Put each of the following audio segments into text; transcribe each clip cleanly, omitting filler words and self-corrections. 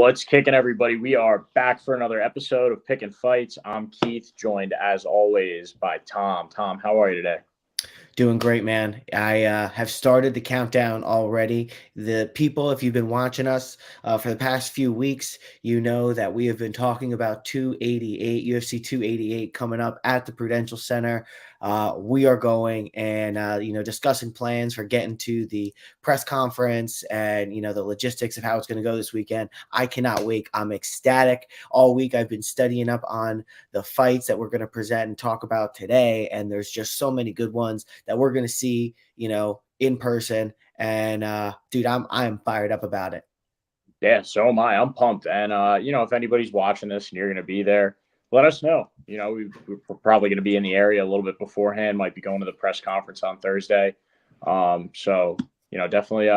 What's kicking, everybody? We are back for another episode of Pickin Fights. I'm Keith, joined as always by Tom. Tom, how are you today? Doing great, man. I have started the countdown already. The people, if you've been watching us for the past few weeks, you know that we have been talking about 288, UFC 288 coming up at the Prudential Center. We are going and, discussing plans for getting to the press conference and, the logistics of how it's going to go this weekend. I cannot wait. I'm ecstatic. All week I've been studying up on the fights that we're going to present and talk about today. And there's just so many good ones that we're going to see, in person. And dude, I'm fired up about it. Yeah, so am I. I'm pumped. And, if anybody's watching this and you're going to be there, let us know. We're probably going to be in the area a little bit beforehand, might be going to the press conference on Thursday. Definitely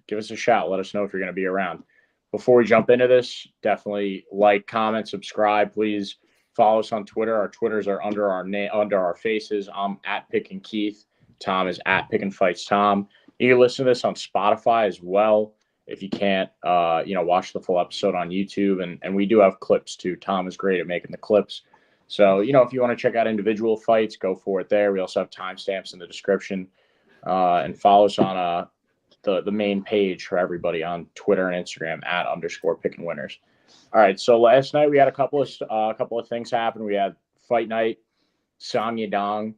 give us a shout. Let us know if you're going to be around. Before we jump into this, definitely like, comment, subscribe. Please follow us on Twitter. Our Twitters are under our faces. I'm at Pickin Keith. Tom is at Pickin Fights Tom. You can listen to this on Spotify as well. If you can't, watch the full episode on YouTube. And we do have clips too. Tom is great at making the clips. So, if you want to check out individual fights, go for it there. We also have timestamps in the description. And follow us on the main page for everybody on Twitter and Instagram at _PickinWinners. All right. So last night we had a couple of things happen. We had fight night, Song Yadong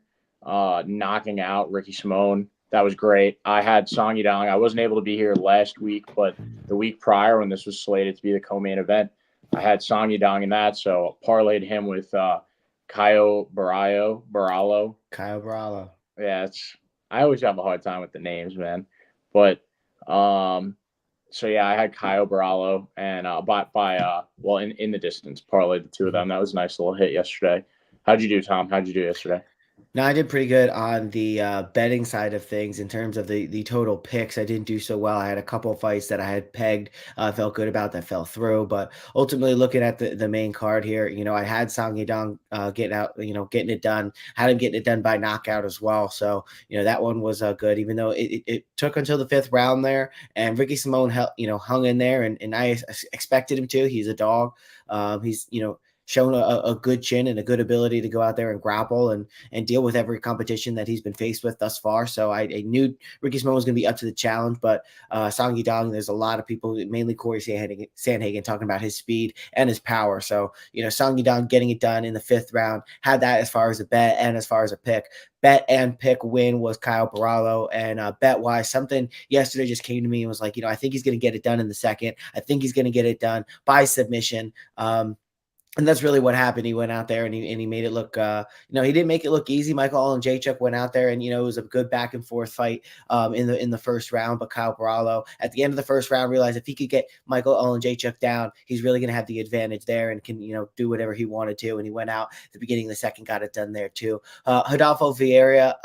knocking out Ricky Simone. That was great. I had Song Yadong. I wasn't able to be here last week, but the week prior when this was slated to be the co-main event, I had Song Yadong in that. So parlayed him with Caio Barallo. Yeah, I always have a hard time with the names, man. But so yeah, I had Caio Barallo and in the distance parlayed the two of them. That was a nice little hit yesterday. How'd you do, Tom? How'd you do yesterday? No, I did pretty good on the betting side of things in terms of the total picks. I didn't do so well. I had a couple of fights that I had pegged, felt good about that fell through. But ultimately, looking at the main card here, I had Song Yadong getting it done. Had him getting it done by knockout as well. So that one was good, even though it took until the fifth round there. And Ricky Simone hung in there, and I expected him to. He's a dog. He's shown a good chin and a good ability to go out there and grapple and deal with every competition that he's been faced with thus far. So I knew Ricky Simone was going to be up to the challenge, but Song Yadong, there's a lot of people, mainly Corey Sandhagen, talking about his speed and his power. So, Song Yadong getting it done in the fifth round, had that as far as a bet and as far as a pick. Bet and pick win was Caio Barallo, and bet-wise, something yesterday just came to me and was like, I think he's going to get it done in the second. I think he's going to get it done by submission. And that's really what happened. He went out there and he made it look, he didn't make it look easy. Michael Aljamain went out there and, it was a good back and forth fight in the first round. But Caio Barallo at the end of the first round realized if he could get Michael Aljamain down, he's really going to have the advantage there and can, do whatever he wanted to. And he went out at the beginning of the second, got it done there too. Rodolfo Vieira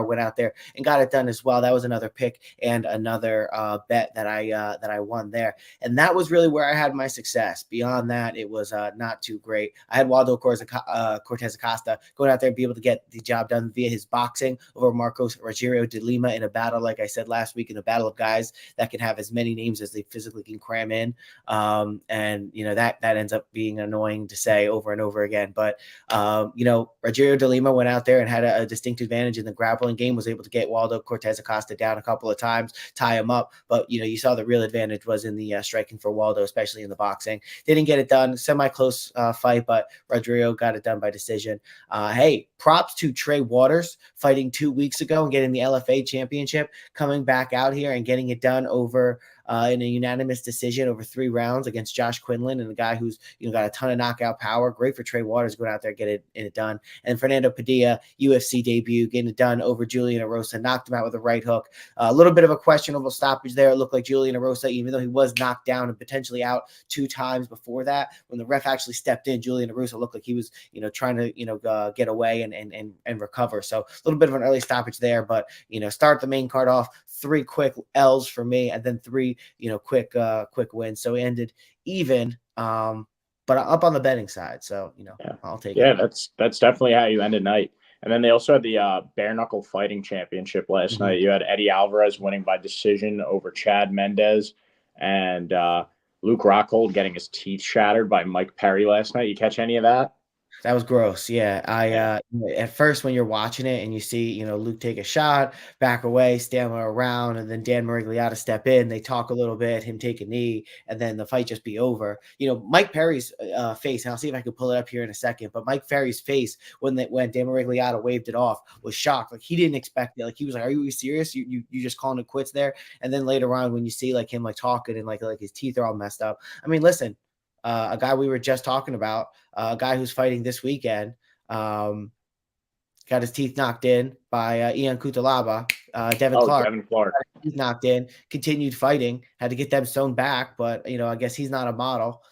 went out there and got it done as well. That was another pick and another bet that I won there. And that was really where I had my success. Beyond that, it was not too great. I had Waldo Cortez Acosta going out there and be able to get the job done via his boxing over Marcos Rogerio de Lima in a battle, like I said last week, in a battle of guys that can have as many names as they physically can cram in. That ends up being annoying to say over and over again. But, Rogerio de Lima went out there and had a distinct advantage in the grappling game, was able to get Waldo Cortez Acosta down a couple of times, tie him up. But, you saw the real advantage was in the striking for Waldo, especially in the boxing. Didn't get it done. Semi-close fight, but Rodrigo got it done by decision. Hey, props to Trey Waters fighting 2 weeks ago and getting the LFA championship, coming back out here and getting it done over in a unanimous decision over 3 rounds against Josh Quinlan, and a guy who's got a ton of knockout power. Great for Trey Waters going out there, get it done. And Fernando Padilla, UFC debut, getting it done over Julian Erosa, knocked him out with a right hook. A little bit of a questionable stoppage there. It looked like Julian Erosa, even though he was knocked down and potentially out 2 times before that, when the ref actually stepped in, Julian Erosa looked like he was trying to get away and recover. So a little bit of an early stoppage there, but start the main card off, 3 quick L's for me, and then 3 quick wins. So it ended even, but up on the betting side. So, I'll take it. Yeah, that's definitely how you end a night. And then they also had the bare knuckle fighting championship last night. You had Eddie Alvarez winning by decision over Chad Mendez. And Luke Rockhold getting his teeth shattered by Mike Perry last night. You catch any of that? That was gross. Yeah. At first when you're watching it and you see, Luke take a shot, back away, stand around, and then Dan Miragliotta step in, they talk a little bit, him take a knee, and then the fight just be over. Mike Perry's face, and I'll see if I can pull it up here in a second, but Mike Perry's face when Dan Miragliotta waved it off was shocked. Like he didn't expect it. Like he was like, "Are you serious? You just calling it quits there?" And then later on when you see like him like talking and like his teeth are all messed up. I mean, listen, a guy we were just talking about, a guy who's fighting this weekend, got his teeth knocked in by Ian Cutelaba. Devin Clark. Devin Clark. He's knocked in, continued fighting, had to get them sewn back, but I guess he's not a model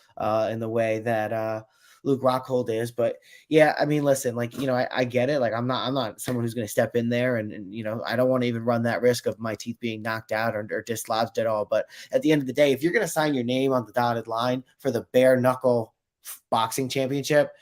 in the way that Luke Rockhold is. But yeah, I mean, listen, like, I get it. Like I'm not someone who's going to step in there and I don't want to even run that risk of my teeth being knocked out or dislodged at all. But at the end of the day, if you're going to sign your name on the dotted line for the bare knuckle boxing championship,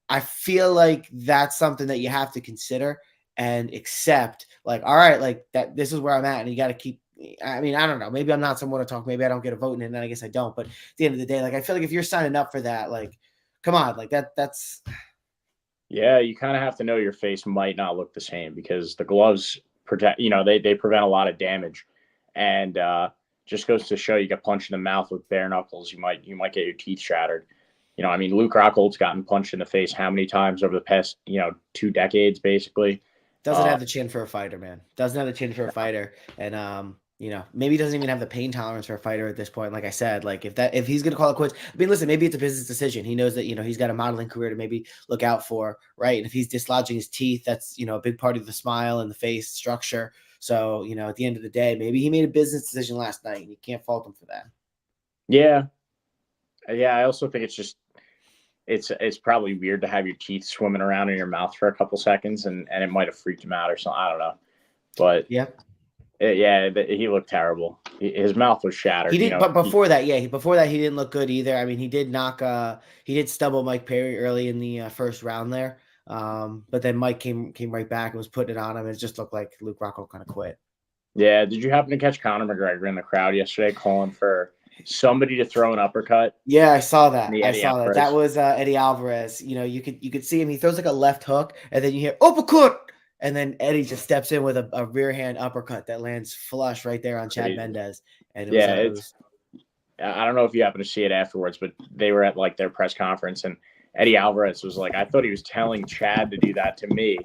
I feel like that's something that you have to consider and accept. Like, all right, like that, this is where I'm at, and you got to keep. I mean, I don't know. Maybe I'm not someone to talk. Maybe I don't get a vote, and then I guess I don't. But at the end of the day, like I feel like if you're signing up for that, like, come on, like that's. Yeah, you kind of have to know your face might not look the same because the gloves protect. They prevent a lot of damage, and just goes to show you get punched in the mouth with bare knuckles, you might get your teeth shattered. I mean, Luke Rockhold's gotten punched in the face how many times over the past 2 decades, basically. Doesn't have the chin for a fighter, man. Doesn't have the chin for a fighter, and maybe doesn't even have the pain tolerance for a fighter at this point. Like I said, like if he's gonna call it quits, I mean, listen, maybe it's a business decision. He knows that he's got a modeling career to maybe look out for, right? And if he's dislodging his teeth, that's a big part of the smile and the face structure. So at the end of the day, maybe he made a business decision last night, and you can't fault him for that. Yeah. I also think it's just. It's probably weird to have your teeth swimming around in your mouth for a couple seconds, and it might have freaked him out or something. I don't know, but yeah, he looked terrible. His mouth was shattered. He did, but before that, he didn't look good either. I mean, he did stumble Mike Perry early in the first round there, but then Mike came right back and was putting it on him. And it just looked like Luke Rockhold kind of quit. Yeah, did you happen to catch Conor McGregor in the crowd yesterday calling for somebody to throw an uppercut? Yeah, I saw that. That was Eddie Alvarez. You could see him. He throws like a left hook, and then you hear uppercut, and then Eddie just steps in with a rear hand uppercut that lands flush right there on Chad Mendes. And I don't know if you happen to see it afterwards, but they were at like their press conference, and Eddie Alvarez was like, "I thought he was telling Chad to do that to me."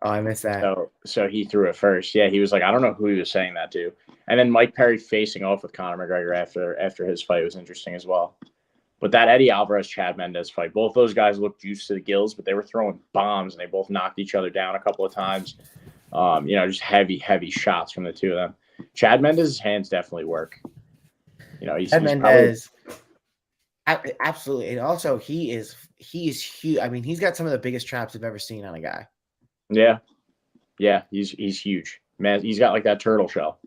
I missed that. So he threw it first. Yeah, he was like, I don't know who he was saying that to. And then Mike Perry facing off with Conor McGregor after his fight was interesting as well. But that Eddie Alvarez Chad Mendes fight, both those guys looked juiced to the gills, but they were throwing bombs and they both knocked each other down a couple of times. Just heavy shots from the two of them. Chad Mendes' hands definitely work. He's Mendes. Absolutely. And also he is huge. I mean, he's got some of the biggest traps I've ever seen on a guy. Yeah, he's huge, man. He's got like that turtle shell.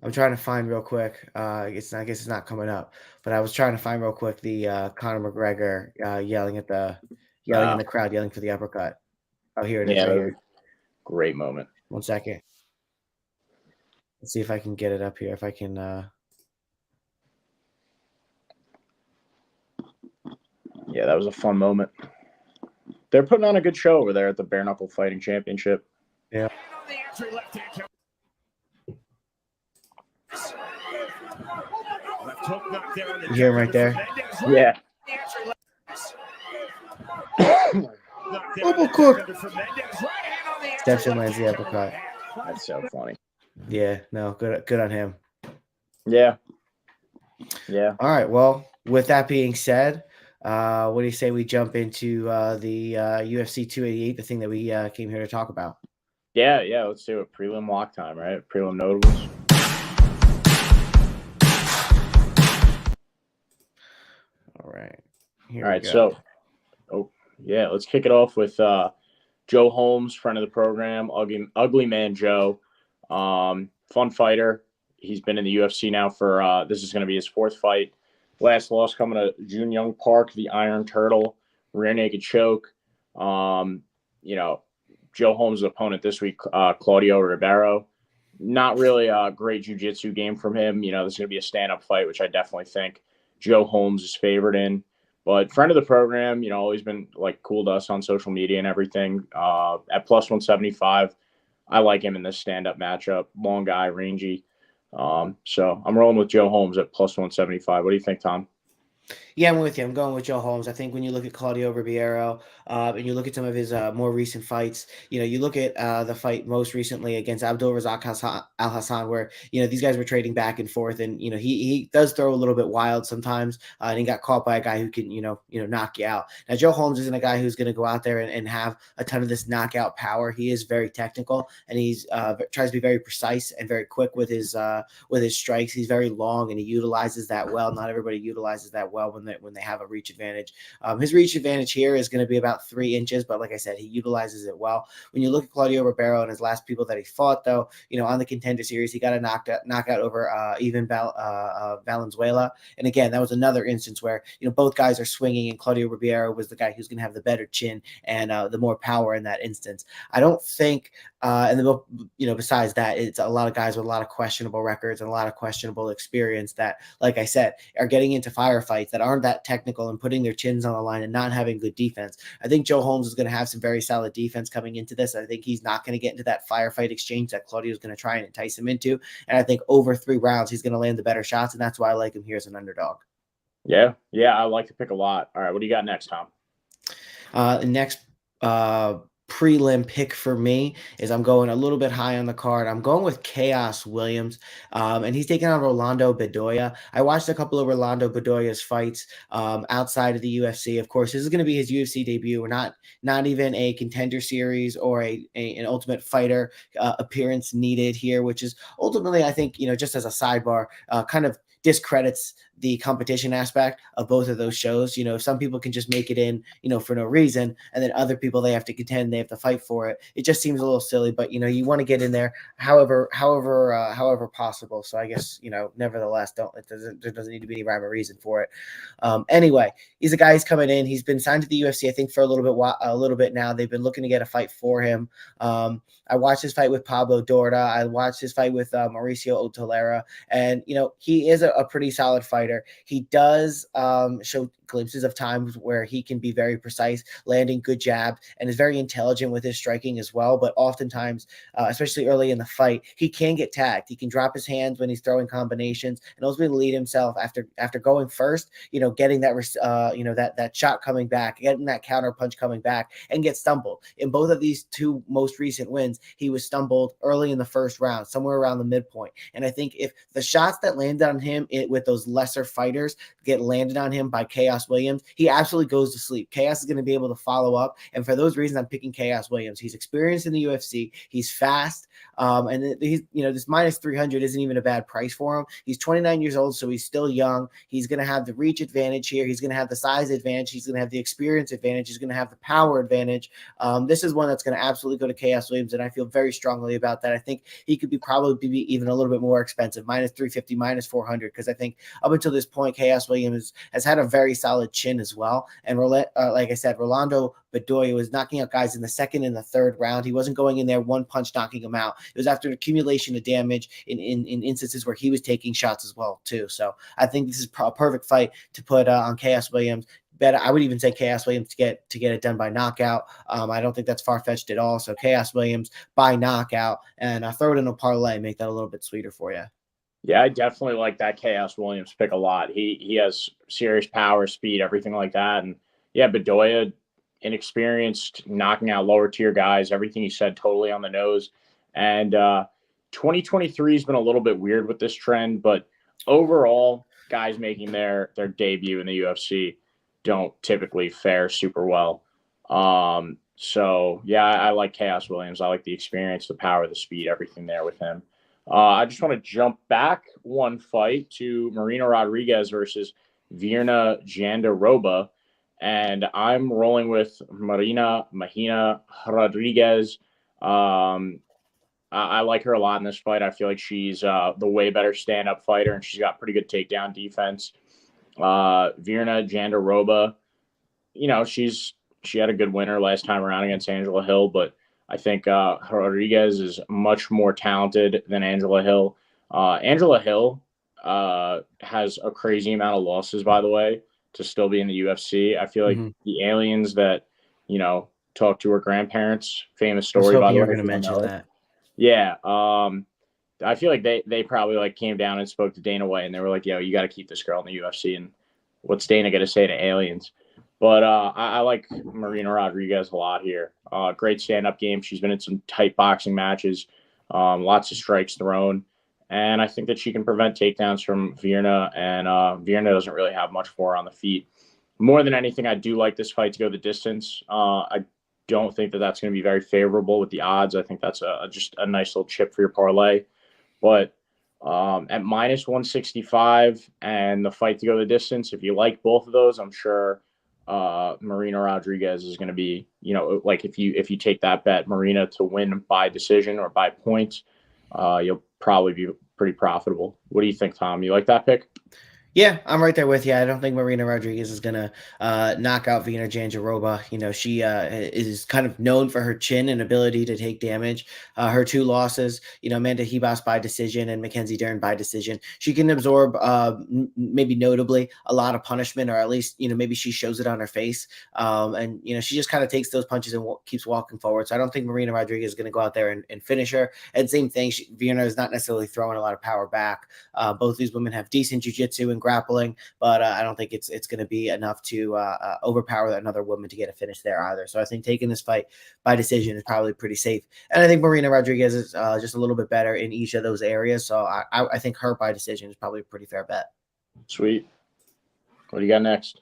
I'm trying to find real quick. I guess it's not coming up, but I was trying to find real quick the Conor McGregor yelling in the crowd, yelling for the uppercut. Oh, here it is. Right here. Great moment. 1 second. Let's see if I can get it up here. If I can. Yeah, that was a fun moment. They're putting on a good show over there at the Bare Knuckle Fighting Championship. Yeah. You hear him right there? Yeah. Steps in, lands the uppercut. That's so funny. Yeah, no, good on him. Yeah. All right. Well, with that being said, what do you say we jump into the UFC 288, the thing that we came here to talk about? Yeah, let's do it. Prelim lock time, right? Prelim Notables. All right. All right, so, let's kick it off with Joe Holmes, friend of the program, Ugly Man Joe. Fun fighter. He's been in the UFC now for, this is going to be his fourth fight. Last loss coming to June Young Park, the Iron Turtle, rear naked choke. Joe Holmes' opponent this week, Claudio Ribeiro. not really a great jiu-jitsu game from him. You know, this is going to be a stand-up fight, which I definitely think Joe Holmes is favored in. But friend of the program, you know, always been like cool to us on social media and everything. At plus 175, I like him in this stand-up matchup. Long guy, rangy. So I'm rolling with Joe Holmes at plus 175. What do you think, Tom? Yeah, I'm with you. I'm going with Joe Holmes. I think when you look at Claudio Ribeiro and you look at some of his more recent fights, you know, you look at the fight most recently against Abdul Razak Al Hassan, where, you know, these guys were trading back and forth. And, you know, he does throw a little bit wild sometimes. And he got caught by a guy who can, knock you out. Now, Joe Holmes isn't a guy who's going to go out there and have a ton of this knockout power. He is very technical, and he's tries to be very precise and very quick with his strikes. He's very long, and he utilizes that well. Not everybody utilizes that well when they have a reach advantage. His reach advantage here is going to be about 3 inches, but like I said, he utilizes it well. When you look at Claudio Ribeiro and his last people that he fought, though, you know, on the Contender Series, he got a knockout over Valenzuela. And again, that was another instance where, you know, both guys are swinging, and Claudio Ribeiro was the guy who's going to have the better chin and the more power in that instance. I don't think, and then, you know, besides that, it's a lot of guys with a lot of questionable records and a lot of questionable experience that, like I said, are getting into firefights that aren't that technical and putting their chins on the line and not having good defense. I think Joe Holmes is going to have some very solid defense coming into this. I think he's not going to get into that firefight exchange that Claudio is going to try and entice him into. And I think over 3 rounds, he's going to land the better shots. And that's why I like him here as an underdog. Yeah, I like to pick a lot. All right, what do you got next, Tom? Next prelim pick for me is I'm going a little bit high on the card. I'm going with Chaos Williams, and he's taking on Rolando Bedoya. I watched a couple of Rolando Bedoya's fights outside of the UFC. Of course, this is going to be his UFC debut. We're not even a Contender Series or an Ultimate Fighter appearance needed here, which is ultimately, I think, you know, just as a sidebar, kind of discredits the competition aspect of both of those shows. You know, some people can just make it in, you know, for no reason, and then other people, they have to contend, they have to fight for it. It just seems a little silly, but, you know, you want to get in there however possible. So I guess, you know, nevertheless, there doesn't need to be any rhyme or reason for it. Anyway, he's a guy who's coming in. He's been signed to the UFC, I think, for a little bit now. They've been looking to get a fight for him. I watched his fight with Pablo Dorda. I watched his fight with Mauricio Otolera, and, you know, he is a pretty solid fighter. He does show glimpses of times where he can be very precise, landing good jabs, and is very intelligent with his striking as well. But oftentimes, especially early in the fight, he can get tagged. He can drop his hands when he's throwing combinations, and ultimately lead himself after going first, you know, getting that that shot coming back, getting that counter punch coming back, and get stumbled. In both of these 2 most recent wins, he was stumbled early in the first round, somewhere around the midpoint. And I think if the shots that landed on him with those lesser fighters get landed on him by Chaos Williams, he absolutely goes to sleep. Chaos is going to be able to follow up, and for those reasons, I'm picking Chaos Williams. He's experienced in the UFC. He's fast, and he's, you know, this minus 300 isn't even a bad price for him. He's 29 years old, so he's still young. He's going to have the reach advantage here. He's going to have the size advantage. He's going to have the experience advantage. He's going to have the power advantage. This is one that's going to absolutely go to Chaos Williams, and I feel very strongly about that. I think he could probably be even a little bit more expensive, minus 350, minus 400, because I think up until this point, Chaos Williams has had a very solid chin as well. And like I said, Rolando Bedoya was knocking out guys in the second and the third round. He wasn't going in there one punch knocking them out. It was after an accumulation of damage in instances where he was taking shots as well too. So I think this is a perfect fight to put on Chaos Williams. I would even say Chaos Williams to get it done by knockout. I don't think that's far-fetched at all. So Chaos Williams by knockout, and throw it in a parlay, make that a little bit sweeter for you. Yeah, I definitely like that Chaos Williams pick a lot. He has serious power, speed, everything like that. And yeah, Bedoya, inexperienced, knocking out lower tier guys, everything he said totally on the nose. And 2023 has been a little bit weird with this trend, but overall, guys making their debut in the UFC don't typically fare super well. So yeah, I like Chaos Williams. I like the experience, the power, the speed, everything there with him. I just want to jump back one fight to Marina Rodriguez versus Virna Jandiroba, and I'm rolling with Marina Mahina Rodriguez. I like her a lot in this fight. I feel like she's the way better stand-up fighter, and she's got pretty good takedown defense. Virna Jandiroba, you know, she had a good winner last time around against Angela Hill, but I think Rodriguez is much more talented than Angela Hill. Angela Hill has a crazy amount of losses, by the way, to still be in the UFC. I feel like the aliens that, talk to her grandparents, famous I was story, by hoping the you way. were going to If you don't mention know it. that. Yeah. I feel like they probably like came down and spoke to Dana White, and they were like, yo, you got to keep this girl in the UFC. And what's Dana going to say to aliens? But I like Marina Rodriguez a lot here. Great stand-up game. She's been in some tight boxing matches, lots of strikes thrown. And I think that she can prevent takedowns from Virna, and Virna doesn't really have much for her on the feet. More than anything, I do like this fight to go the distance. I don't think that that's going to be very favorable with the odds. I think that's just a nice little chip for your parlay. But at minus 165 and the fight to go the distance, if you like both of those, I'm sure Marina Rodriguez is going to be, like if you take that bet, Marina to win by decision or by points, you'll probably be pretty profitable. What do you think, Tom? You like that pick? Yeah, I'm right there with you. I don't think Marina Rodriguez is going to knock out Virna Jandiroba. She is kind of known for her chin and ability to take damage. Her two losses, Amanda Ribas by decision and Mackenzie Dern by decision. She can absorb, maybe notably, a lot of punishment, or at least, maybe she shows it on her face. And she just kind of takes those punches and keeps walking forward. So I don't think Marina Rodriguez is going to go out there and finish her. And same thing, Virna is not necessarily throwing a lot of power back. Both these women have decent jiu-jitsu and grappling, but I don't think it's going to be enough to overpower another woman to get a finish there either. So I think taking this fight by decision is probably pretty safe. And I think Marina Rodriguez is just a little bit better in each of those areas. So I think her by decision is probably a pretty fair bet. Sweet. What do you got next?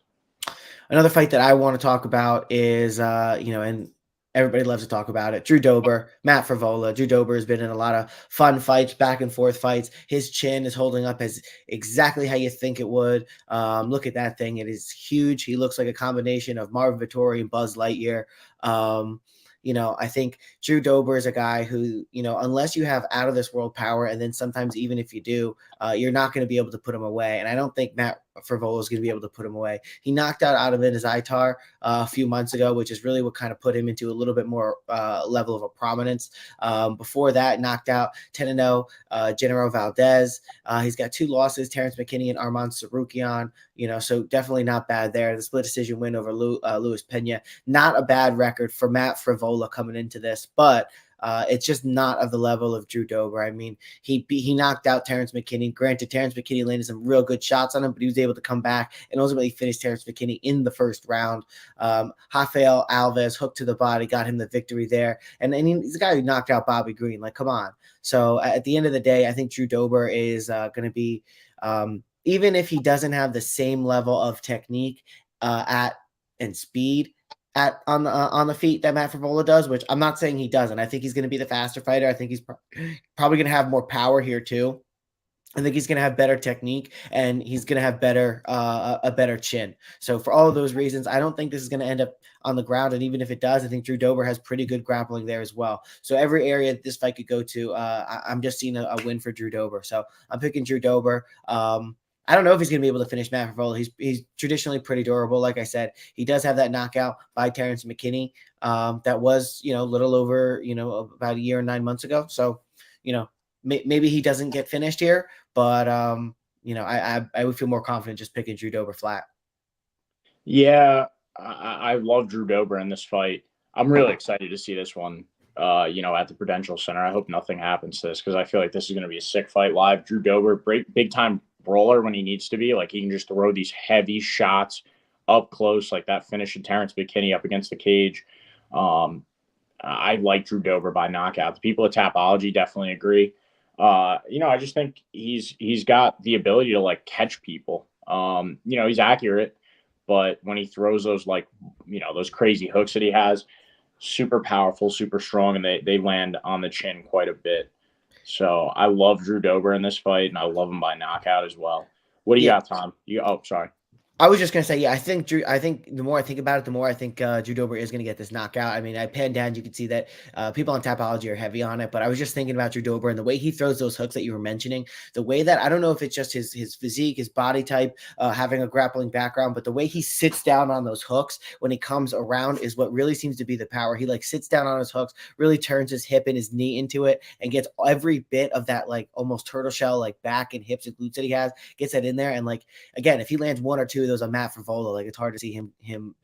Another fight that I want to talk about is, and everybody loves to talk about it, Drew Dober, Matt Frevola. Drew Dober has been in a lot of fun fights, back and forth fights. His chin is holding up as exactly how you think it would. Look at that thing. It is huge. He looks like a combination of Marvin Vettori and Buzz Lightyear. I think Drew Dober is a guy who, unless you have out of this world power, and then sometimes even if you do, you're not going to be able to put him away. And I don't think Matt Frevola is going to be able to put him away. He knocked out Ottavin Zaitar a few months ago, which is really what kind of put him into a little bit more level of a prominence. Before that, knocked out 10-0 Genaro Valdez. He's got two losses, Terrence McKinney and Arman Sarukian. So definitely not bad there. The split decision win over Luis Pena. Not a bad record for Matt Frevola coming into this, but it's just not of the level of Drew Dober. I mean, he knocked out Terrence McKinney. Granted, Terrence McKinney landed some real good shots on him, but he was able to come back and ultimately finish Terrence McKinney in the first round. Rafael Alves hooked to the body, got him the victory there. And he's the guy who knocked out Bobby Green. Like, come on. So at the end of the day, I think Drew Dober is going to be, even if he doesn't have the same level of technique and speed on the feet that Matt Frevola does, which I'm not saying he doesn't. I think he's going to be the faster fighter. I think he's probably going to have more power here too. I think he's going to have better technique, and he's going to have a better chin. So for all of those reasons, I don't think this is going to end up on the ground. And even if it does, I think Drew Dober has pretty good grappling there as well. So every area that this fight could go to, I'm just seeing a win for Drew Dober. So I'm picking Drew Dober. I don't know if he's going to be able to finish Matt Frevola. He's traditionally pretty durable. Like I said, he does have that knockout by Terrence McKinney that was, a little over, about a year and 9 months ago. So, maybe he doesn't get finished here, but, I would feel more confident just picking Drew Dober flat. Yeah, I love Drew Dober in this fight. I'm really excited to see this one, at the Prudential Center. I hope nothing happens to this because I feel like this is going to be a sick fight live. Drew Dober, big time brawler when he needs to be. Like, he can just throw these heavy shots up close, like that finish of Terrence McKinney up against the cage. I like Drew Dober by knockout. The people at Tapology definitely agree. I just think he's got the ability to like catch people. He's accurate, but when he throws those those crazy hooks that he has, super powerful, super strong, and they land on the chin quite a bit. So I love Drew Dober in this fight, and I love him by knockout as well. What do you got, Tom? Sorry. I was just gonna say, yeah, I think the more I think about it, the more I think Drew Dober is gonna get this knockout. I mean, I panned down, you can see that people on Tapology are heavy on it, but I was just thinking about Drew Dober and the way he throws those hooks that you were mentioning, the way that I don't know if it's just his physique, his body type, having a grappling background, but the way he sits down on those hooks when he comes around is what really seems to be the power. He like sits down on his hooks, really turns his hip and his knee into it, and gets every bit of that like almost turtle shell like back and hips and glutes that he has, gets that in there, and like again, if he lands one or two of those on Matt Frivola, like it's hard to see him,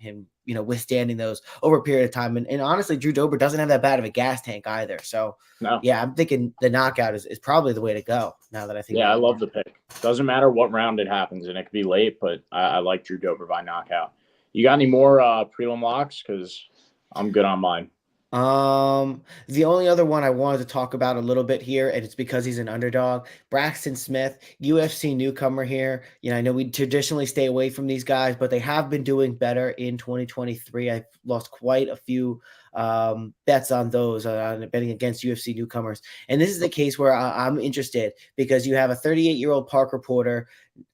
withstanding those over a period of time. And honestly, Drew Dober doesn't have that bad of a gas tank either. So No. yeah, I'm thinking the knockout is probably the way to go now that I think. Yeah, I love the pick. Doesn't matter what round it happens, and it could be late, but I like Drew Dober by knockout. You got any more prelim locks? Because I'm good on mine. The only other one I wanted to talk about a little bit here, and it's because he's an underdog, Braxton Smith, UFC newcomer here. I know we traditionally stay away from these guys, but they have been doing better in 2023. I've lost quite a few bets on those, betting against UFC newcomers. And this is the case where I'm interested because you have a 38-year-old Parker Porter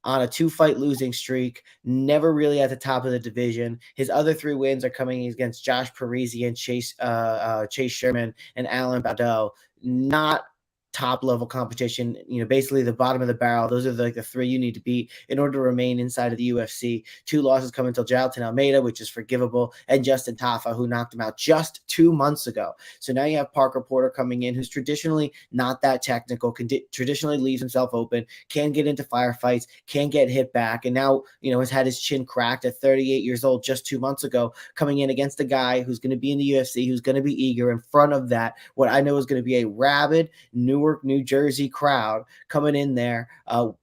on a 2-fight losing streak, never really at the top of the division. His other 3 wins are coming against Josh Parisi and Chase Sherman and Alan Baudot. Not top level competition, basically the bottom of the barrel. Those are like the 3 you need to beat in order to remain inside of the UFC. 2 losses come until Jailton Almeida, which is forgivable, and Justin Tafa, who knocked him out just 2 months ago. So now you have Parker Porter coming in, who's traditionally not that technical, traditionally leaves himself open, can get into firefights, can get hit back, and now, has had his chin cracked at 38 years old just 2 months ago, coming in against a guy who's going to be in the UFC, who's going to be eager in front of that, what I know is going to be a rabid Newark, New Jersey crowd coming in there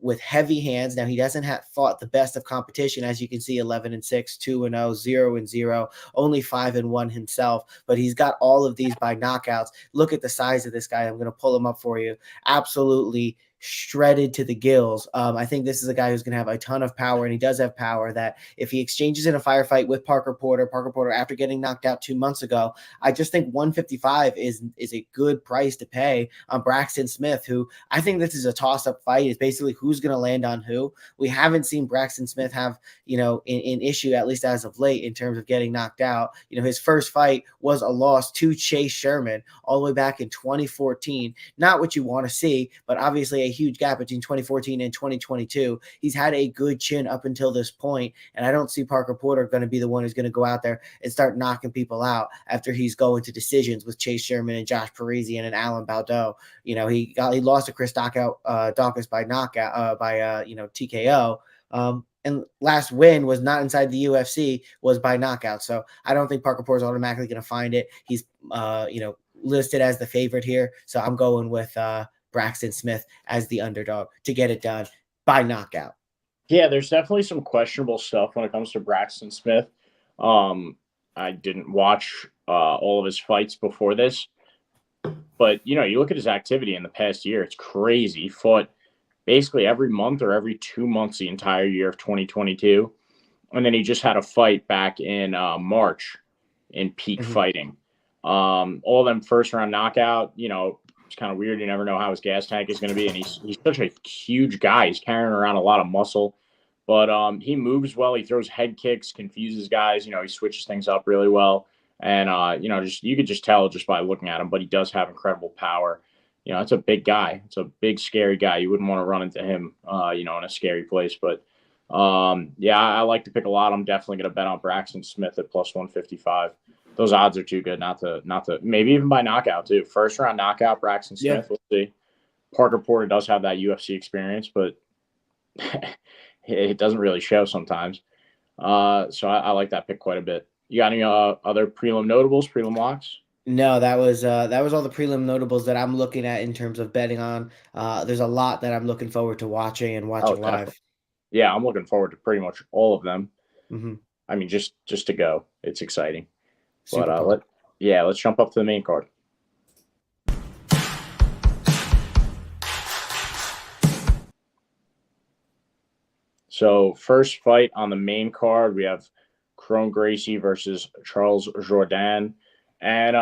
with heavy hands. Now he doesn't have fought the best of competition, as you can see, 11-6, 2-0, 0-0, only 5-1 himself, but he's got all of these by knockouts. Look at the size of this guy. I'm going to pull him up for you. Absolutely shredded to the gills. I think this is a guy who's going to have a ton of power, and he does have power that if he exchanges in a firefight with Parker Porter after getting knocked out 2 months ago, I just think 155 is a good price to pay on Braxton Smith, who I think this is a toss-up fight. It's basically who's going to land on who. We haven't seen Braxton Smith have, an issue, at least as of late, in terms of getting knocked out. His first fight was a loss to Chase Sherman all the way back in 2014. Not what you want to see, but obviously a huge gap between 2014 and 2022. He's had a good chin up until this point, and I don't see Parker Porter going to be the one who's going to go out there and start knocking people out after he's going to decisions with Chase Sherman and Josh Parisian and Alan Baudot. He lost to Chris Daukaus by knockout TKO. And last win was not inside the UFC, was by knockout. So I don't think Parker Porter is automatically going to find it. He's listed as the favorite here, so I'm going with Braxton Smith as the underdog to get it done by knockout. Yeah, there's definitely some questionable stuff when it comes to Braxton Smith. I didn't watch all of his fights before this, but you look at his activity in the past year, it's crazy. He fought basically every month or every 2 months the entire year of 2022, and then he just had a fight back in March in Peak Fighting. All of them first round knockout. It's kind of weird. You never know how his gas tank is going to be. And he's such a huge guy. He's carrying around a lot of muscle, but he moves well. He throws head kicks, confuses guys. He switches things up really well. And, you could just tell just by looking at him, but he does have incredible power. It's a big guy. It's a big, scary guy. You wouldn't want to run into him, in a scary place. But, I like to pick a lot. I'm definitely going to bet on Braxton Smith at plus 155. Those odds are too good not to maybe even by knockout too. First round knockout, Braxton Smith. Yeah. We'll see. Parker Porter does have that UFC experience, but it doesn't really show sometimes. So I like that pick quite a bit. You got any other prelim notables, prelim locks? No, that was all the prelim notables that I'm looking at in terms of betting on. There's a lot that I'm looking forward to watching live. Definitely. Yeah, I'm looking forward to pretty much all of them. Mm-hmm. I mean, just to go, it's exciting. But let's jump up to the main card. So first fight on the main card, we have Kron Gracie versus Charles Jourdain. And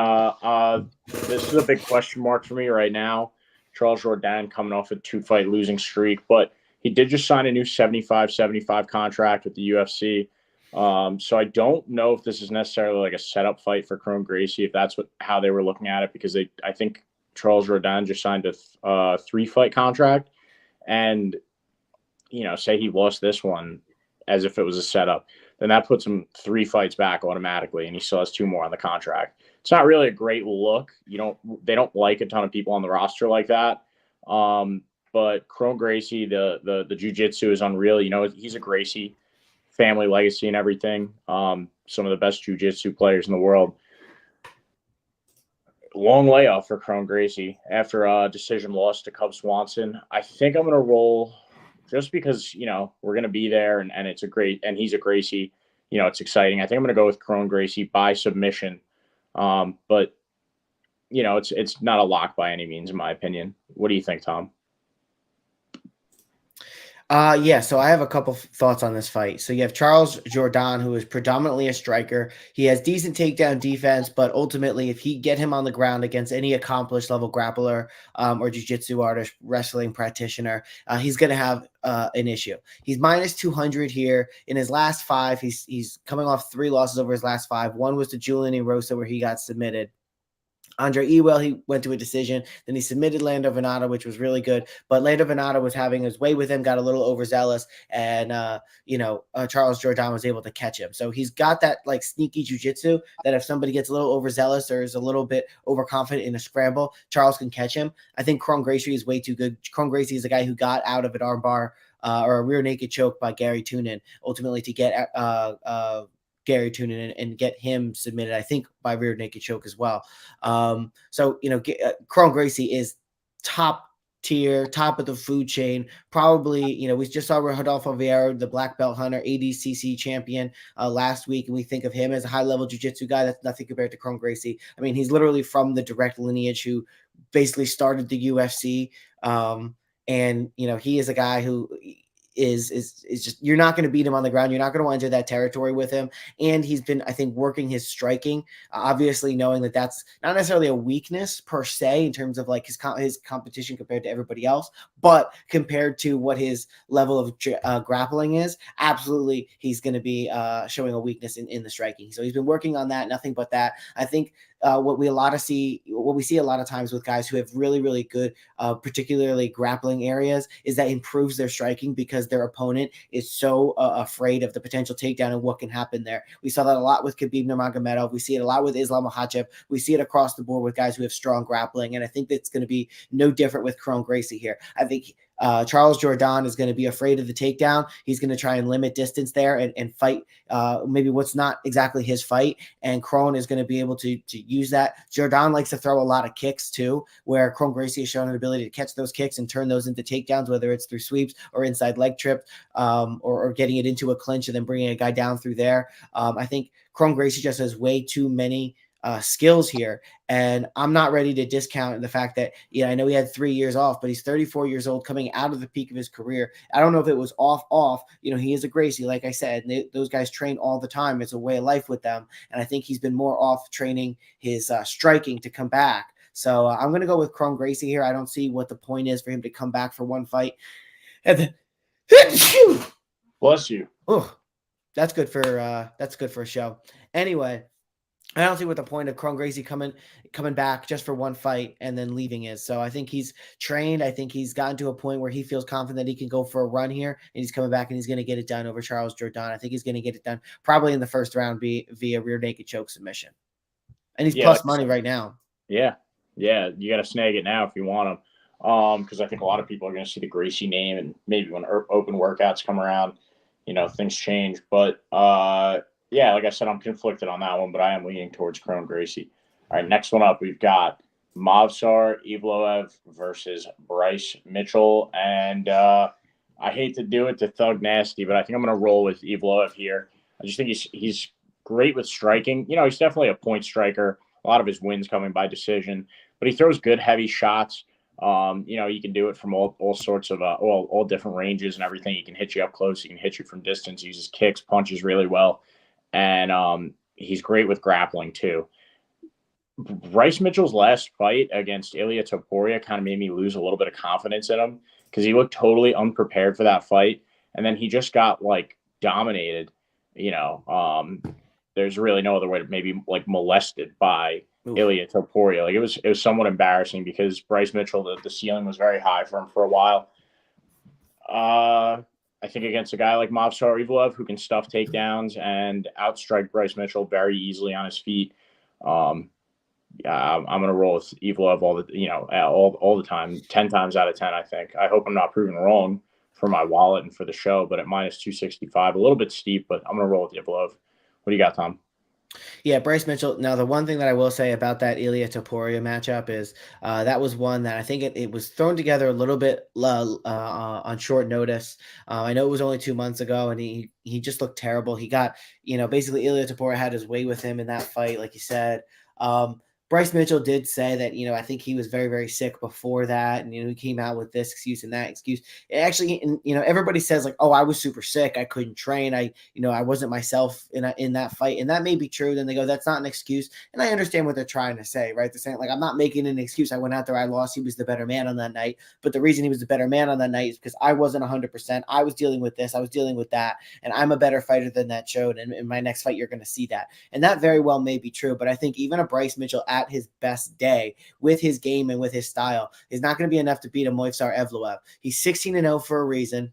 this is a big question mark for me right now. Charles Jourdain coming off a 2-fight losing streak, but He did just sign a new 75-75 contract with the UFC. So I don't know if this is necessarily like a setup fight for Kron Gracie, if that's how they were looking at it, because I think Charles Jourdain just signed a 3-fight contract, and say he lost this one as if it was a setup, then that puts him 3 fights back automatically, and he still has 2 more on the contract. It's not really a great look. They don't like a ton of people on the roster like that. But Kron Gracie, the jiu-jitsu is unreal. He's a Gracie family legacy and everything. Some of the best jiu-jitsu players in the world. Long layoff for Kron Gracie after a decision loss to Cub Swanson. I think I'm going to roll just because, we're going to be there and he's a Gracie, it's exciting. I think I'm going to go with Kron Gracie by submission. But it's not a lock by any means, in my opinion. What do you think, Tom? Yeah, so I have a couple thoughts on this fight. So you have Charles Jourdain, who is predominantly a striker. He has decent takedown defense, but ultimately, if he get him on the ground against any accomplished level grappler or jiu-jitsu artist, wrestling practitioner, he's going to have an issue. He's minus 200 here. In his last 5, he's coming off 3 losses over his last 5. One was to Julian Erosa, where he got submitted. Andre Ewell, he went to a decision. Then he submitted Lando Venata, which was really good. But Lando Venata was having his way with him, got a little overzealous, and Charles Jourdain was able to catch him. So he's got that like sneaky jiu-jitsu that if somebody gets a little overzealous or is a little bit overconfident in a scramble, Charles can catch him. I think Kron Gracie is way too good. Kron Gracie is a guy who got out of an armbar or a rear naked choke by Gary Tunin, ultimately to get Gary Tunin and get him submitted, I think, by rear naked choke as well. Kron Gracie is top tier, top of the food chain. Probably, we just saw Rodolfo Vieira, the black belt hunter, ADCC champion last week, and we think of him as a high-level jiu-jitsu guy. That's nothing compared to Kron Gracie. I mean, he's literally from the direct lineage who basically started the UFC. He is a guy who is just, you're not going to beat him on the ground. You're not going to enter that territory with him. And he's been, I think, working his striking, obviously knowing that that's not necessarily a weakness per se in terms of like his competition compared to everybody else, but compared to what his level of grappling is, absolutely he's going to be showing a weakness in the striking. So he's been working on that, nothing but that. I think what we see a lot of times with guys who have really, really good, particularly grappling areas, is that improves their striking because their opponent is so afraid of the potential takedown and what can happen there. We saw that a lot with Khabib Nurmagomedov. We see it a lot with Islam Makhachev. We see it across the board with guys who have strong grappling, and I think that's going to be no different with Kron Gracie here. I think Charles Jourdain is going to be afraid of the takedown. He's going to try and limit distance there and fight maybe what's not exactly his fight. And Kron is going to be able to use that. Jourdain likes to throw a lot of kicks too, where Kron Gracie has shown an ability to catch those kicks and turn those into takedowns, whether it's through sweeps or inside leg trips or getting it into a clinch and then bringing a guy down through there. I think Kron Gracie just has way too many skills here, and I'm not ready to discount the fact that I know he had 3 years off, but he's 34 years old, coming out of the peak of his career. I don't know if it was off. He is a Gracie, like I said, and those guys train all the time. It's a way of life with them, and I think he's been more off training his striking to come back. So I'm going to go with Kron Gracie here. I don't see what the point is for him to come back for one fight. And then, bless you. Oh, that's good for a show. Anyway, I don't see what the point of Kron Gracie coming back just for one fight and then leaving is. So I think he's trained. I think he's gotten to a point where he feels confident that he can go for a run here, and he's coming back and he's going to get it done over Charles Jourdain. I think he's going to get it done probably in the first round via rear naked choke submission. And he's plus money right now. Yeah. You got to snag it now if you want him. Because I think a lot of people are going to see the Gracie name, and maybe when open workouts come around, things change. But yeah, like I said, I'm conflicted on that one, but I am leaning towards Kron Gracie. All right, next one up, we've got Movsar Evloev versus Bryce Mitchell. And I hate to do it to Thug Nasty, but I think I'm going to roll with Evloev here. I just think he's great with striking. He's definitely a point striker. A lot of his wins coming by decision, but he throws good, heavy shots. He can do it from all sorts of all different ranges and everything. He can hit you up close. He can hit you from distance. He uses kicks, punches really well. And he's great with grappling too. Bryce Mitchell's last fight against Ilia Topuria kind of made me lose a little bit of confidence in him. because he looked totally unprepared for that fight. And then he just got like dominated, there's really no other way to maybe like molested by Ilia Topuria. Like it was somewhat embarrassing because Bryce Mitchell, the ceiling was very high for him for a while. I think against a guy like Movsar or Evloev who can stuff takedowns and outstrike Bryce Mitchell very easily on his feet. I'm gonna roll with Evloev all the time, 10 times out of 10. I think. I hope I'm not proven wrong for my wallet and for the show, but at minus 265, a little bit steep, but I'm gonna roll with Evloev. What do you got, Tom? Yeah, Bryce Mitchell. Now, the one thing that I will say about that Ilia Topuria matchup is that was one that I think it was thrown together a little bit on short notice. I know it was only 2 months ago, and he just looked terrible. He got, basically Ilia Topuria had his way with him in that fight, like you said. Bryce Mitchell did say that, I think he was very, very sick before that. And, he came out with this excuse and that excuse. It actually, everybody says like, oh, I was super sick. I couldn't train. I wasn't myself in that fight. And that may be true. Then they go, that's not an excuse. And I understand what they're trying to say, right? They're saying like, I'm not making an excuse. I went out there, I lost. He was the better man on that night. But the reason he was the better man on that night is because I wasn't 100%. I was dealing with this. I was dealing with that. And I'm a better fighter than that showed. And in my next fight, you're going to see that. And that very well may be true. But I think even a Bryce Mitchell at his best day with his game and with his style is not going to be enough to beat a Movsar Evloev. He's 16-0 for a reason.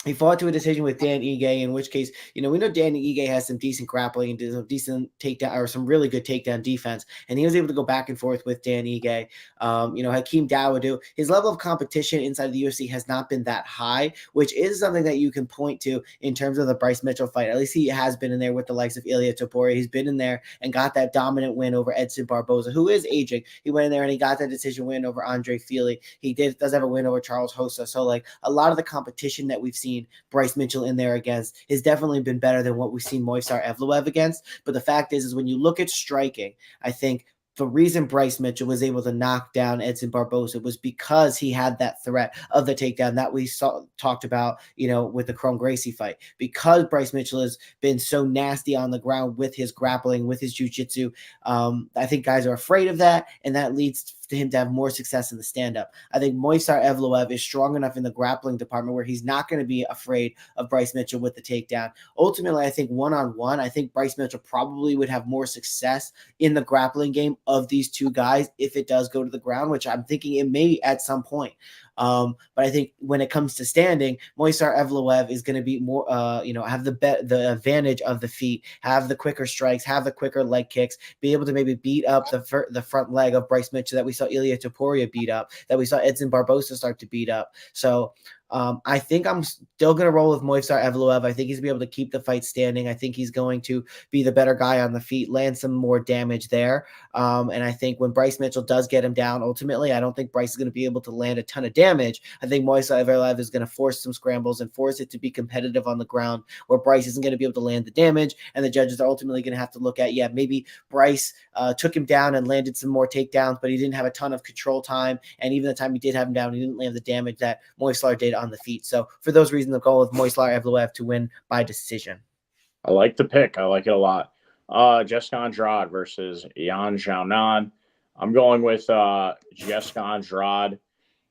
He fought to a decision with Dan Ige, in which case, we know Dan Ige has some decent grappling and some decent takedown or some really good takedown defense. And he was able to go back and forth with Dan Ige. Hakeem Dawodu, his level of competition inside the UFC has not been that high, which is something that you can point to in terms of the Bryce Mitchell fight. At least he has been in there with the likes of Ilia Topuria. He's been in there and got that dominant win over Edson Barboza, who is aging. He went in there and he got that decision win over Andre Fili. He does have a win over Charles Hossa. So like a lot of the competition that we've seen Bryce Mitchell in there against has definitely been better than what we've seen Movsar Evloev against. But the fact is when you look at striking, I think the reason Bryce Mitchell was able to knock down Edson Barboza was because he had that threat of the takedown that we talked about, with the Kron Gracie fight. Because Bryce Mitchell has been so nasty on the ground with his grappling, with his jiu-jitsu, I think guys are afraid of that, and that leads to him to have more success in the stand-up. I think Movsar Evloev is strong enough in the grappling department where he's not going to be afraid of Bryce Mitchell with the takedown. Ultimately, I think one-on-one, I think Bryce Mitchell probably would have more success in the grappling game of these two guys if it does go to the ground, which I'm thinking it may at some point. But I think when it comes to standing, Movsar Evloev is going to be more, have the advantage of the feet, have the quicker strikes, have the quicker leg kicks, be able to maybe beat up the front leg of Bryce Mitchell that we saw Ilia Topuria beat up, that we saw Edson Barboza start to beat up. So I think I'm still going to roll with Movsar Evloev. I think he's going to be able to keep the fight standing. I think he's going to be the better guy on the feet, land some more damage there. And I think when Bryce Mitchell does get him down, ultimately, I don't think Bryce is going to be able to land a ton of damage. I think Movsar Evloev is going to force some scrambles and force it to be competitive on the ground where Bryce isn't going to be able to land the damage. And the judges are ultimately going to have to look at, maybe Bryce took him down and landed some more takedowns, but he didn't have a ton of control time. And even the time he did have him down, he didn't land the damage that Movsar did on the feet. So for those reasons, I'm going with Movsar Evloev to win by decision. I like the pick. I like it a lot. Jessica Andrade versus Xiaonan. I'm going with Jessica Andrade.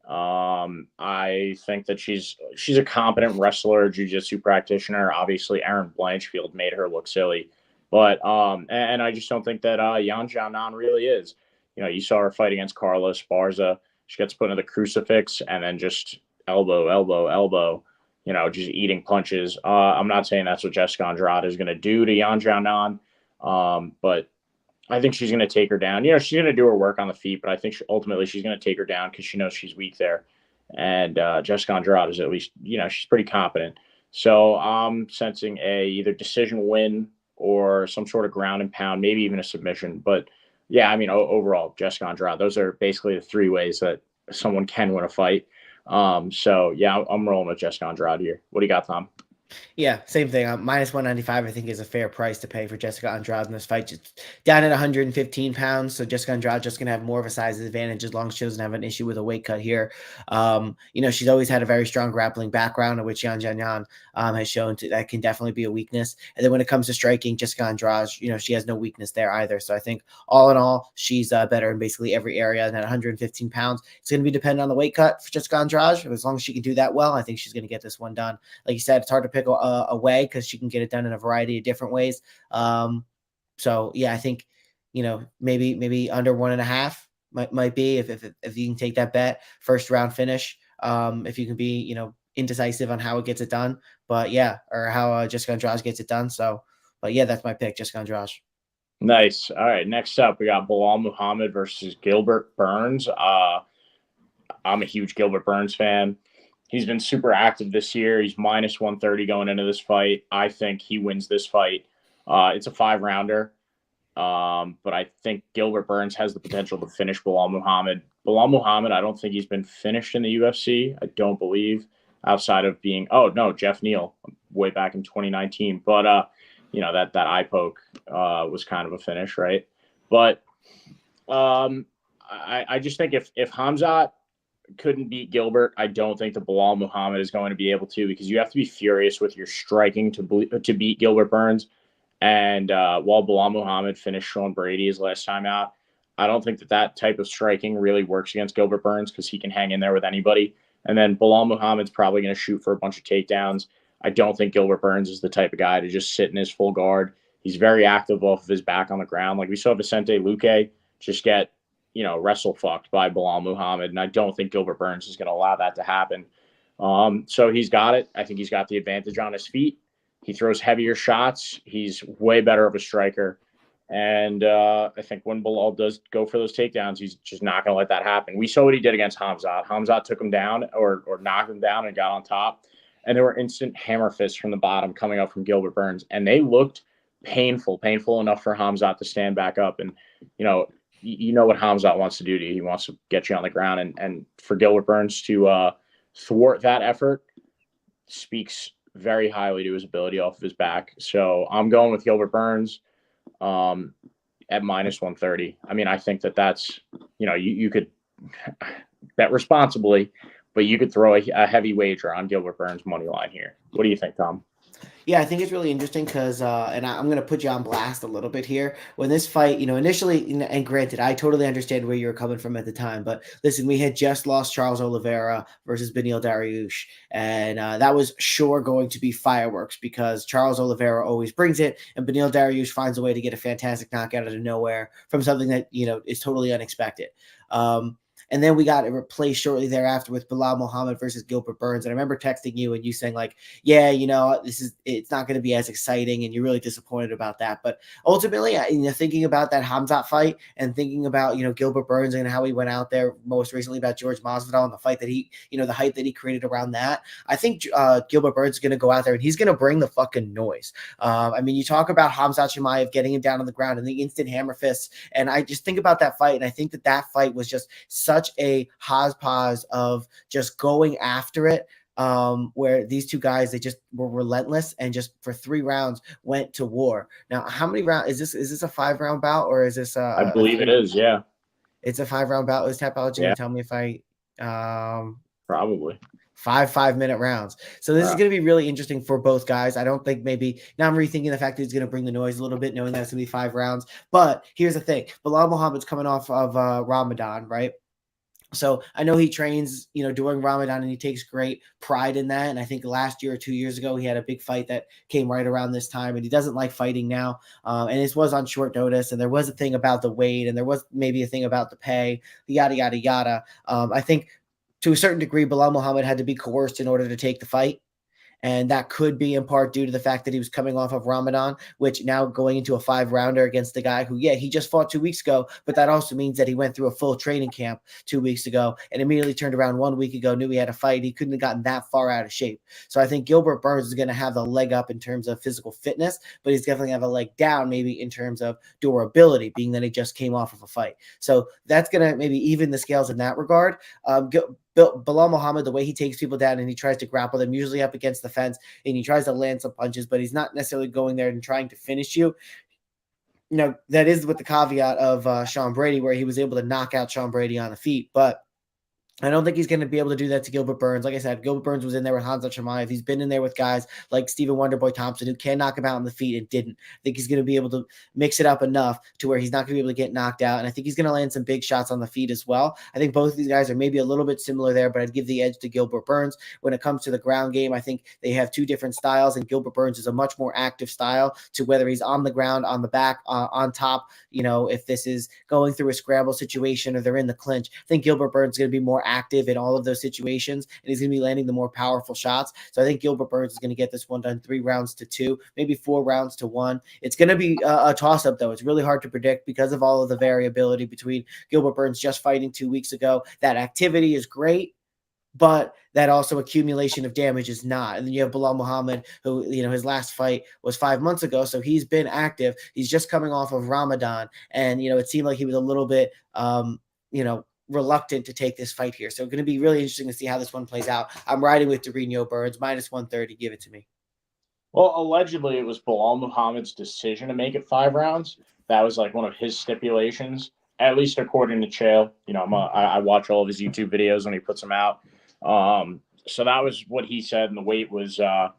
I think that she's a competent wrestler, jiu-jitsu practitioner. Obviously, Aaron Blanchfield made her look silly, but and I just don't think that Xiaonan really is. You saw her fight against Carla Esparza. She gets put into the crucifix and then just elbow, just eating punches. I'm not saying that's what Jessica Andrade is going to do to Xiaonan, but I think she's going to take her down. She's going to do her work on the feet, but I think ultimately she's going to take her down because she knows she's weak there. And Jessica Andrade is at least, she's pretty competent. So I'm sensing either decision win or some sort of ground and pound, maybe even a submission. But yeah, overall, Jessica Andrade, those are basically the three ways that someone can win a fight. So yeah, I'm rolling with Jessica Andrade here. What do you got, Tom? Yeah, same thing. Minus 195, I think, is a fair price to pay for Jessica Andrade in this fight. Just down at 115 pounds. So Jessica Andrade just going to have more of a size advantage as long as she doesn't have an issue with a weight cut here. She's always had a very strong grappling background, which Xiaonan has shown that can definitely be a weakness. And then when it comes to striking, Jessica Andrade, she has no weakness there either. So I think all in all, she's better in basically every area. And at 115 pounds, it's going to be dependent on the weight cut for Jessica Andrade. As long as she can do that well, I think she's going to get this one done. Like you said, it's hard to pick a way because she can get it done in a variety of different ways. So yeah, I think maybe under 1.5 might be if you can take that bet, first round finish. If you can be indecisive on how it gets it done, but yeah, or how Jessica Andrade gets it done. So, but yeah, that's my pick, Jessica Andrade. Nice. All right, next up we got Belal Muhammad versus Gilbert Burns. I'm a huge Gilbert Burns fan. He's been super active this year. He's minus 130 going into this fight. I think he wins this fight. It's a 5-rounder, but I think Gilbert Burns has the potential to finish Belal Muhammad. Belal Muhammad, I don't think he's been finished in the UFC. I don't believe, outside of being Jeff Neal way back in 2019. But that eye poke was kind of a finish, right? But I just think if Khamzat couldn't beat Gilbert, I don't think the Belal Muhammad is going to be able to, because you have to be furious with your striking to beat Gilbert Burns. And while Belal Muhammad finished Sean Brady his last time out, I don't think that type of striking really works against Gilbert Burns, because he can hang in there with anybody. And then Belal Muhammad's probably going to shoot for a bunch of takedowns. I don't think Gilbert Burns is the type of guy to just sit in his full guard. He's very active off of his back on the ground. Like we saw Vicente Luque just get wrestle fucked by Belal Muhammad. And I don't think Gilbert Burns is going to allow that to happen. So he's got it. I think he's got the advantage on his feet. He throws heavier shots. He's way better of a striker. And I think when Belal does go for those takedowns, he's just not going to let that happen. We saw what he did against Khamzat. Khamzat took him down or knocked him down and got on top. And there were instant hammer fists from the bottom coming up from Gilbert Burns. And they looked painful enough for Khamzat to stand back up. And, you know what Khamzat wants to do to you. He wants to get you on the ground. And for Gilbert Burns to thwart that effort speaks very highly to his ability off of his back. So I'm going with Gilbert Burns at minus 130. I mean, I think that's, you could bet responsibly, but you could throw a heavy wager on Gilbert Burns' money line here. What do you think, Tom? Yeah, I think it's really interesting because, and I'm going to put you on blast a little bit here. When this fight, initially, and granted, I totally understand where you were coming from at the time, but listen, we had just lost Charles Oliveira versus Beneil Dariush, and that was sure going to be fireworks because Charles Oliveira always brings it, and Beneil Dariush finds a way to get a fantastic knockout out of nowhere from something that, is totally unexpected. And then we got it replaced shortly thereafter with Belal Muhammad versus Gilbert Burns. And I remember texting you and you saying like, yeah, it's not going to be as exciting. And you're really disappointed about that. But ultimately, thinking about that Khamzat fight and thinking about, Gilbert Burns and how he went out there most recently about George Masvidal and the fight that he, the hype that he created around that. I think Gilbert Burns is going to go out there and he's going to bring the fucking noise. You talk about Khamzat Chimaev getting him down on the ground and the instant hammer fists. And I just think about that fight. And I think that fight was just such a hodgepodge of just going after it, where these two guys, they just were relentless and just for 3 rounds went to war. Now, how many rounds is this a 5-round bout or is this I believe it is, yeah. It's a 5-round bout. Is Tapology going to tell me if I probably 5-minute rounds. So this is going to be really interesting for both guys. I don't think maybe now I'm rethinking the fact that he's going to bring the noise a little bit, knowing that it's going to be 5 rounds. But here's the thing. Belal Muhammad's coming off of Ramadan, right? So I know he trains, during Ramadan and he takes great pride in that. And I think last year or 2 years ago, he had a big fight that came right around this time and he doesn't like fighting now. And this was on short notice and there was a thing about the weight and there was maybe a thing about the pay, yada, yada, yada. I think to a certain degree, Belal Muhammad had to be coerced in order to take the fight. And that could be in part due to the fact that he was coming off of Ramadan, which now going into a 5-rounder against the guy who, he just fought 2 weeks ago. But that also means that he went through a full training camp 2 weeks ago and immediately turned around 1 week ago, knew he had a fight. He couldn't have gotten that far out of shape. So I think Gilbert Burns is going to have the leg up in terms of physical fitness, but he's definitely going to have a leg down maybe in terms of durability, being that he just came off of a fight. So that's going to maybe even the scales in that regard. Belal Muhammad, the way he takes people down and he tries to grapple them, usually up against the fence, and he tries to land some punches, but he's not necessarily going there and trying to finish you. That is with the caveat of Sean Brady, where he was able to knock out Sean Brady on the feet, but I don't think he's going to be able to do that to Gilbert Burns. Like I said, Gilbert Burns was in there with Hamza Chimaev. He's been in there with guys like Stephen Wonderboy Thompson who can knock him out on the feet and didn't. I think he's going to be able to mix it up enough to where he's not going to be able to get knocked out. And I think he's going to land some big shots on the feet as well. I think both of these guys are maybe a little bit similar there, but I'd give the edge to Gilbert Burns. When it comes to the ground game, I think they have two different styles, and Gilbert Burns is a much more active style to whether he's on the ground, on the back, on top. If this is going through a scramble situation or they're in the clinch, I think Gilbert Burns is going to be more active in all of those situations, and he's going to be landing the more powerful shots. So I think Gilbert Burns is going to get this one done 3 rounds to 2, maybe 4 rounds to 1. It's going to be a toss-up, though. It's really hard to predict because of all of the variability between Gilbert Burns just fighting 2 weeks ago. That activity is great, but that also accumulation of damage is not. And then you have Belal Muhammad, who, his last fight was 5 months ago, so he's been active. He's just coming off of Ramadan, and, it seemed like he was a little bit, reluctant to take this fight here. So it's going to be really interesting to see how this one plays out. I'm riding with Jourdain Burns, minus 130. Give it to me. Well, allegedly, it was Belal Muhammad's decision to make it 5 rounds. That was like one of his stipulations, at least according to Chael. I watch all of his YouTube videos when he puts them out. So that was what he said, and the weight was, that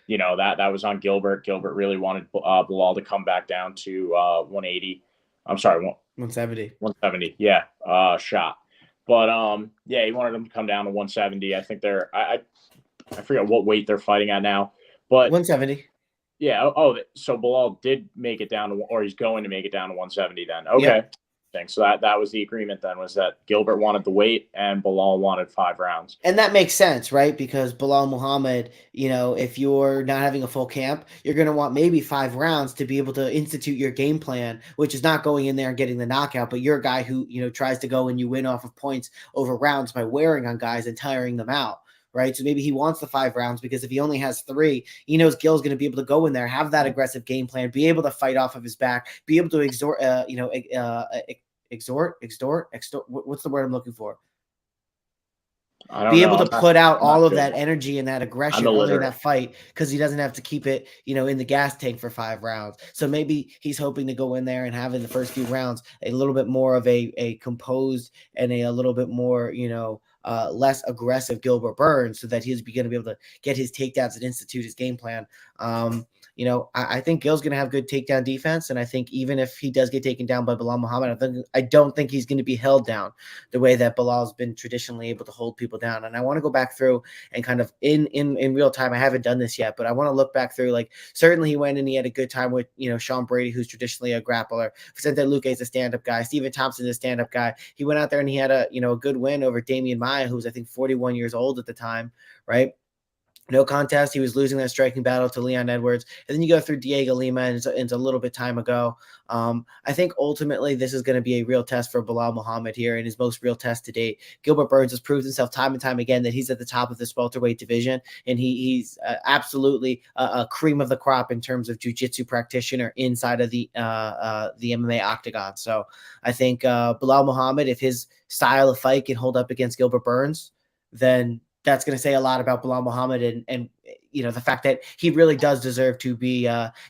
was on Gilbert. Gilbert really wanted Belal to come back down to 180. I'm sorry, 170. 170, yeah, shot. But he wanted him to come down to 170. I think they're I forget what weight they're fighting at now, but 170. Yeah. Oh, so Belal did make it down to, or he's going to make it down to 170 then. Okay. Yep. So that was the agreement then, was that Gilbert wanted the weight and Belal wanted 5 rounds. And that makes sense, right? Because Belal Muhammad, if you're not having a full camp, you're going to want maybe 5 rounds to be able to institute your game plan, which is not going in there and getting the knockout, but you're a guy who, tries to go and you win off of points over rounds by wearing on guys and tiring them out. Right. So maybe he wants the 5 rounds because if he only has 3, he knows Gil's going to be able to go in there, have that aggressive game plan, be able to fight off of his back, be able to extort. What's the word I'm looking for? Be able to put out all of that energy and that aggression early in that fight because he doesn't have to keep it, in the gas tank for 5 rounds. So maybe he's hoping to go in there and have in the first few rounds a little bit more of a composed and a little bit more, less aggressive Gilbert Burns so that he's going to be able to get his takedowns and institute his game plan. I think Gil's going to have good takedown defense, and I think even if he does get taken down by Belal Muhammad, I don't think he's going to be held down the way that Belal's been traditionally able to hold people down. And I want to go back through and kind of in real time. I haven't done this yet, but I want to look back through. Like, certainly he went and he had a good time with Sean Brady, who's traditionally a grappler. Vicente Luque is a stand-up guy. Stephen Thompson is a stand-up guy. He went out there and he had a good win over Damian Maia, who was I think 41 years old at the time, right? No contest. He was losing that striking battle to Leon Edwards. And then you go through Diego Lima, and it's a little bit time ago. I think ultimately this is going to be a real test for Belal Muhammad here, and his most real test to date. Gilbert Burns has proved himself time and time again that he's at the top of this welterweight division, and he's absolutely a cream of the crop in terms of jiu-jitsu practitioner inside of the MMA octagon. So I think Belal Muhammad, if his style of fight can hold up against Gilbert Burns, then that's going to say a lot about Belal Muhammad and the fact that he really does deserve to be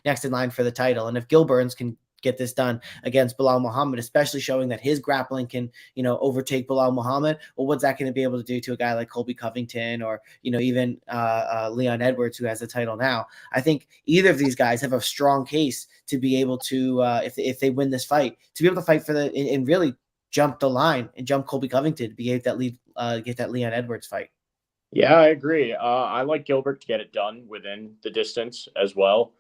next in line for the title. And if Gil Burns can get this done against Belal Muhammad, especially showing that his grappling can, overtake Belal Muhammad, well, what's that going to be able to do to a guy like Colby Covington or, even Leon Edwards, who has the title now? I think either of these guys have a strong case to be able to, if they win this fight, to be able to fight for and really jump the line and jump Colby Covington to be able to get that Leon Edwards fight. Yeah, I agree. I like Gilbert to get it done within the distance as well.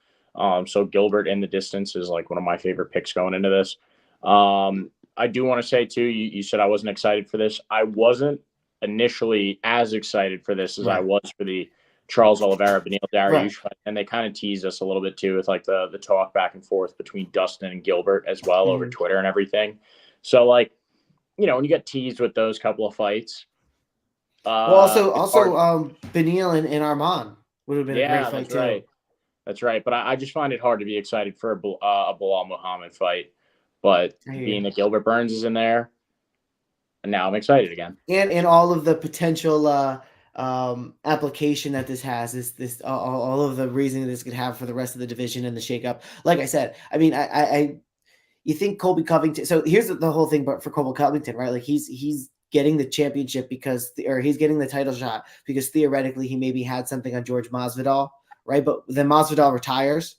So Gilbert in the distance is like one of my favorite picks going into this. I do want to say too, you said I wasn't excited for this. I wasn't initially as excited for this as I was for the Charles Oliveira, Beneil Dariush fight. And they kind of teased us a little bit too with like the talk back and forth between Dustin and Gilbert as well over Twitter and everything. So like, when you get teased with those couple of fights, also Beneil and Arman would have been a great fight too. That's right. But I just find it hard to be excited for a Belal Muhammad fight. But being that Gilbert Burns is in there, And now I'm excited again. And all of the potential application that this has, this all of the reasoning this could have for the rest of the division and the shakeup. Like I said, I mean, you think Colby Covington. So here's the whole thing, but for Colby Covington, right? Like he's getting the championship or he's getting the title shot because theoretically he maybe had something on George Masvidal, right? But then Masvidal retires.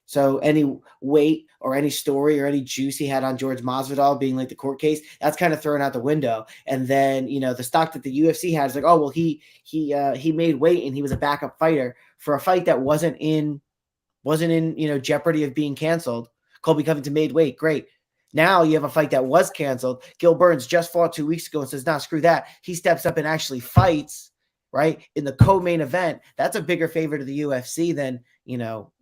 So any weight or any story or any juice he had on George Masvidal being like the court case, that's kind of thrown out the window. And then, the stock that the UFC has, like, oh, well, he made weight and he was a backup fighter for a fight that wasn't in jeopardy of being canceled. Colby Covington made weight. Great. Now you have a fight that was canceled. Gil Burns just fought 2 weeks ago and says, nah, screw that. He steps up and actually fights, right, in the co-main event. That's a bigger favor to the UFC than,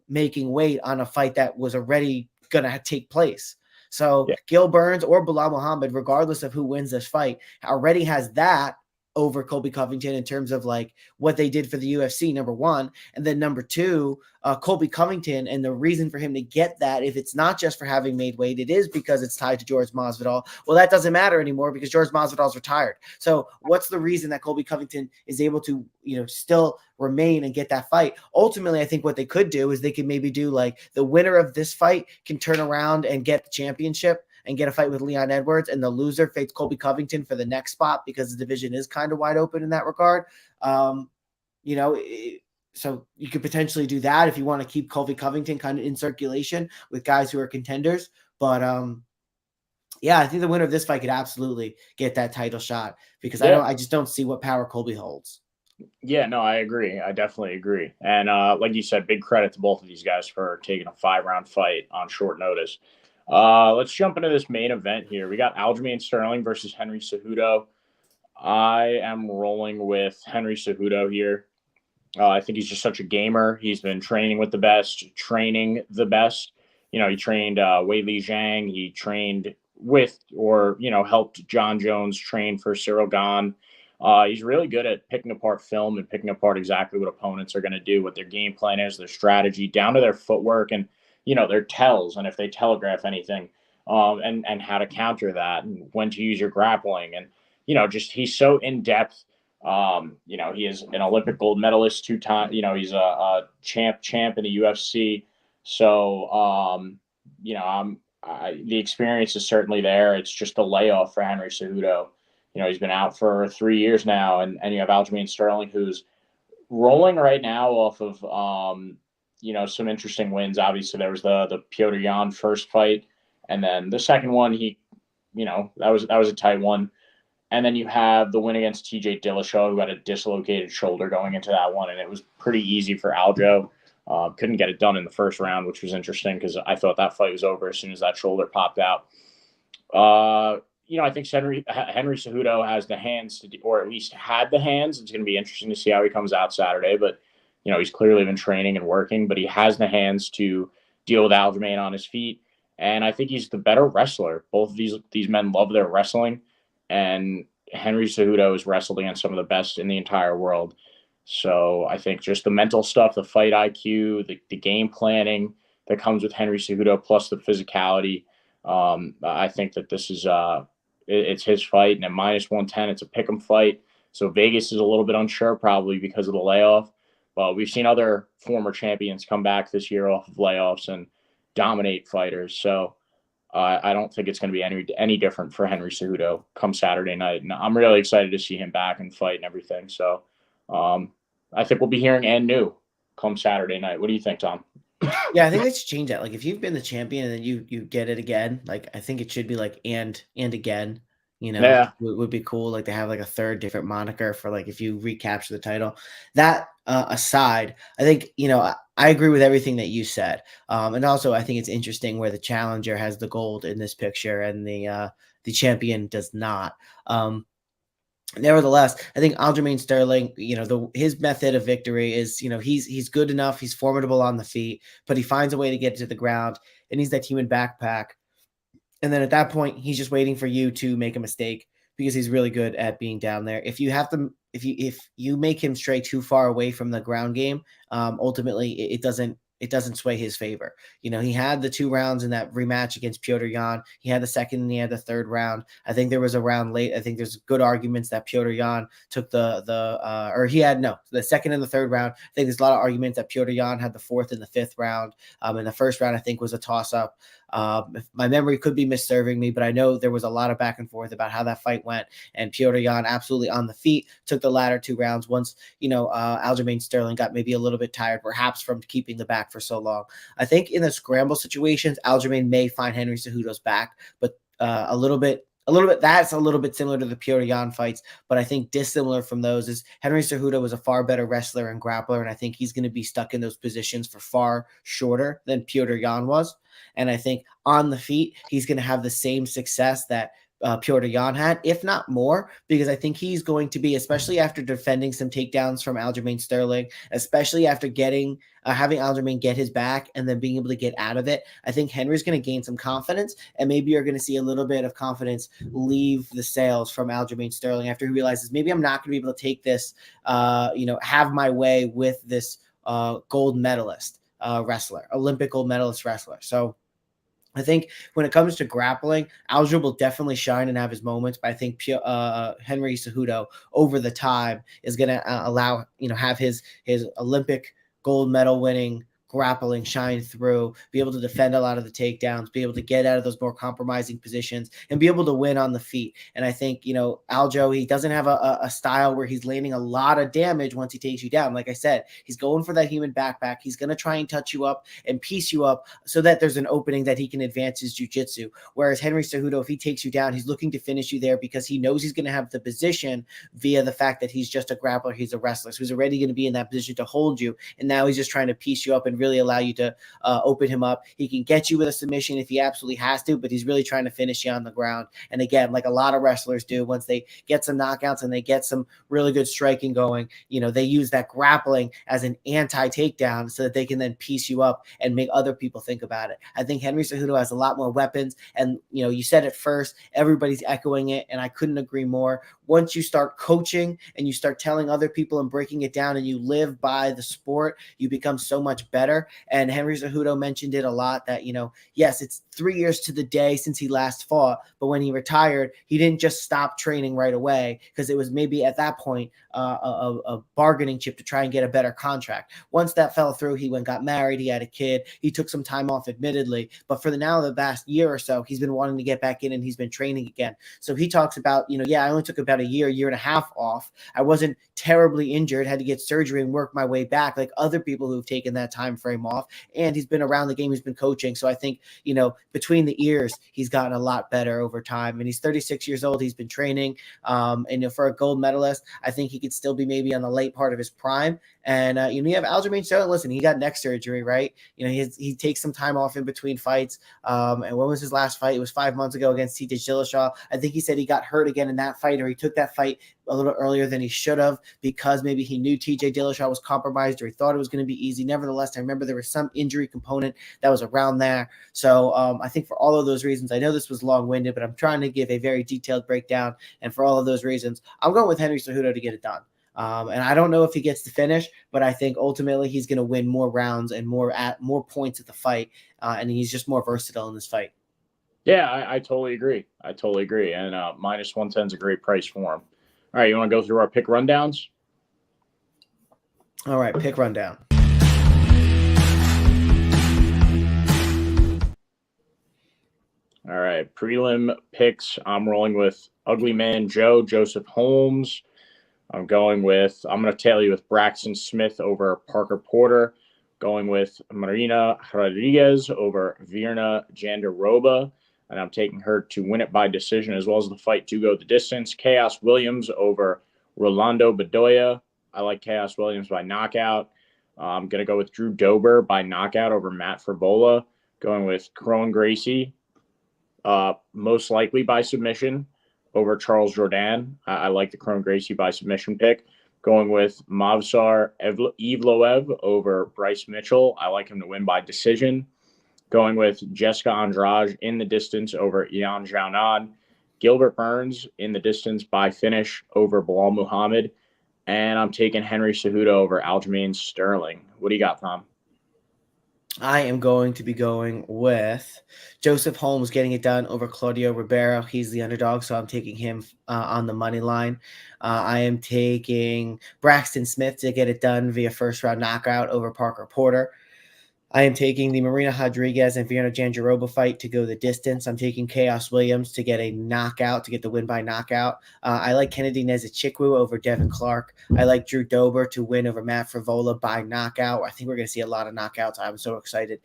making weight on a fight that was already going to take place. So Gil Burns or Belal Muhammad, regardless of who wins this fight, already has that over Colby Covington in terms of like what they did for the UFC, number one. And then number two, Colby Covington, and the reason for him to get that, if it's not just for having made weight, it is because it's tied to George Masvidal. Well, that doesn't matter anymore because George Masvidal's retired. So what's the reason that Colby Covington is able to, still remain and get that fight? Ultimately, I think what they could do is they could maybe do like the winner of this fight can turn around and get the championship and get a fight with Leon Edwards, and the loser faces Colby Covington for the next spot because the division is kind of wide open in that regard. So you could potentially do that if you want to keep Colby Covington kind of in circulation with guys who are contenders. But I think the winner of this fight could absolutely get that title shot because I just don't see what power Colby holds. Yeah, no, I agree. I definitely agree. And like you said, big credit to both of these guys for taking a 5-round fight on short notice. Let's jump into this main event here. We got Aljamain Sterling versus Henry Cejudo. I am rolling with Henry Cejudo here. I think he's just such a gamer. He's been training with the best, He trained Weili Zhang. He trained with helped John Jones train for Cyril Gane. He's really good at picking apart film and picking apart exactly what opponents are going to do, what their game plan is, their strategy, down to their footwork and their tells, and if they telegraph anything, and how to counter that, and when to use your grappling, and he's so in depth. He is an Olympic gold medalist 2 times. He's a champ in the UFC. So the experience is certainly there. It's just a layoff for Henry Cejudo. He's been out for 3 years now, and you have Aljamain Sterling, who's rolling right now off of some interesting wins. Obviously, there was the Petr Yan first fight, and then the second one, that was a tight one. And then you have the win against TJ Dillashaw, who had a dislocated shoulder going into that one, and it was pretty easy for Aljo. Couldn't get it done in the first round, which was interesting because I thought that fight was over as soon as that shoulder popped out. I think Henry Cejudo has the hands or at least had the hands. It's going to be interesting to see how he comes out Saturday, but he's clearly been training and working, but he has the hands to deal with Aljamain on his feet. And I think he's the better wrestler. Both of these men love their wrestling, and Henry Cejudo has wrestled against some of the best in the entire world. So I think just the mental stuff, the fight IQ, the game planning that comes with Henry Cejudo, plus the physicality. I think that this is it's his fight, and at -110, it's a pick'em fight. So Vegas is a little bit unsure, probably because of the layoff. But we've seen other former champions come back this year off of layoffs and dominate fighters. So I don't think it's going to be any different for Henry Cejudo come Saturday night. And I'm really excited to see him back and fight and everything. So I think we'll be hearing and new come Saturday night. What do you think, Tom? Yeah, I think they should change that. Like if you've been the champion and then you get it again, like I think it should be like and again, would be cool. Like they have like a third different moniker for like if you recapture the title. That aside, I think, I agree with everything that you said. And also I think it's interesting where the challenger has the gold in this picture and the champion does not. Nevertheless, I think Aljamain Sterling, his method of victory is, he's good enough. He's formidable on the feet, but he finds a way to get to the ground, and he's that human backpack. And then at that point, he's just waiting for you to make a mistake because he's really good at being down there. If you make him stray too far away from the ground game, ultimately it doesn't it doesn't sway his favor. You know, he had the 2 rounds in that rematch against Petr Yan. He had the second and he had the third round. I think there was a round late. I think there's good arguments that Petr Yan took the second and the third round. I think there's a lot of arguments that Petr Yan had the fourth and the fifth round. And the first round, I think, was a toss-up. If my memory could be misserving me, but I know there was a lot of back and forth about how that fight went. And Petr Yan absolutely on the feet took the latter 2 rounds. Once, Aljamain Sterling got maybe a little bit tired, perhaps from keeping the back for so long. I think in the scramble situations, Aljamain may find Henry Cejudo's back, but a little bit that's a little bit similar to the Petr Yan fights, but I think dissimilar from those is Henry Cejudo was a far better wrestler and grappler, and I think he's going to be stuck in those positions for far shorter than Petr Yan was. And I think on the feet, he's going to have the same success that Petr Yan had, if not more, because I think he's going to be, especially after defending some takedowns from Aljamain Sterling, especially after having Aljamain get his back and then being able to get out of it. I think Henry's going to gain some confidence, and maybe you're going to see a little bit of confidence leave the sails from Aljamain Sterling after he realizes maybe I'm not going to be able to take this, have my way with this gold medalist wrestler, Olympic gold medalist wrestler. So I think when it comes to grappling, Aljo will definitely shine and have his moments, but I think Henry Cejudo over the time is going to allow, have his Olympic gold medal winning grappling shine through, be able to defend a lot of the takedowns, be able to get out of those more compromising positions, and be able to win on the feet. And I think, Aljo, he doesn't have a style where he's landing a lot of damage once he takes you down. Like I said, he's going for that human backpack. He's going to try and touch you up and piece you up so that there's an opening that he can advance his jiu-jitsu. Whereas Henry Cejudo, if he takes you down, he's looking to finish you there because he knows he's going to have the position via the fact that he's just a grappler, he's a wrestler. So he's already going to be in that position to hold you. And now he's just trying to piece you up and really allow you to open him up. He can get you with a submission if he absolutely has to, but he's really trying to finish you on the ground. And again, like a lot of wrestlers do, once they get some knockouts and they get some really good striking going, they use that grappling as an anti-takedown so that they can then piece you up and make other people think about it. I think Henry Cejudo has a lot more weapons, and you said it first, everybody's echoing it, and I couldn't agree more. Once you start coaching and you start telling other people and breaking it down and you live by the sport, you become so much better. And Henry Cejudo mentioned it a lot that, yes, it's 3 years to the day since he last fought, but when he retired, he didn't just stop training right away because it was maybe at that point a bargaining chip to try and get a better contract. Once that fell through, he got married, he had a kid, he took some time off admittedly, but for the past year or so, he's been wanting to get back in and he's been training again. So he talks about, I only took about a year and a half off. I wasn't terribly injured, had to get surgery and work my way back like other people who've taken that time frame off. And he's been around the game, he's been coaching. So I think, between the ears, he's gotten a lot better over time. And he's 36 years old. He's been training. And for a gold medalist, I think he could still be maybe on the late part of his prime. And, you have Aljamain Sterling. Listen, he got neck surgery, right? He takes some time off in between fights. And when was his last fight? It was 5 months ago against TJ Dillashaw. I think he said he got hurt again in that fight, or he took that fight a little earlier than he should have because maybe he knew TJ Dillashaw was compromised or he thought it was going to be easy. Nevertheless, I remember there was some injury component that was around there. So I think for all of those reasons, I know this was long-winded, but I'm trying to give a very detailed breakdown. And for all of those reasons, I'm going with Henry Cejudo to get it done. And I don't know if he gets to finish, but I think ultimately he's going to win more rounds and more points at the fight. And he's just more versatile in this fight. Yeah, I totally agree. And minus 110 is a great price for him. All right, you want to go through our pick rundowns? All right, pick rundown. All right, prelim picks. I'm rolling with Ugly Man Joe, Joseph Holmes. I'm going to tell you with Braxton Smith over Parker Porter. Going with Marina Rodriguez over Virna Jandiroba. And I'm taking her to win it by decision as well as the fight to go the distance. Chaos Williams over Rolando Bedoya. I like Chaos Williams by knockout. I'm going to go with Drew Dober by knockout over Matt Frivola. Going with Kron Gracie, most likely by submission over Charles Jourdain. I like the Kron Gracie by submission pick. Going with Movsar Evloev over Bryce Mitchell. I like him to win by decision. Going with Jessica Andrade in the distance over Xiaonan. Gilbert Burns in the distance by finish over Belal Muhammad. And I'm taking Henry Cejudo over Aljamain Sterling. What do you got, Tom? I am going to be going with Joseph Holmes getting it done over Claudio Ribeiro. He's the underdog, so I'm taking him on the money line. I am taking Braxton Smith to get it done via first round knockout over Parker Porter. I am taking the Marina Rodriguez and Fiona Jandiroba fight to go the distance. I'm taking Chaos Williams to get a knockout, to get the win by knockout. I like Kennedy Nezachikwu over Devin Clark. I like Drew Dober to win over Matt Frivola by knockout. I think we're going to see a lot of knockouts. I'm so excited.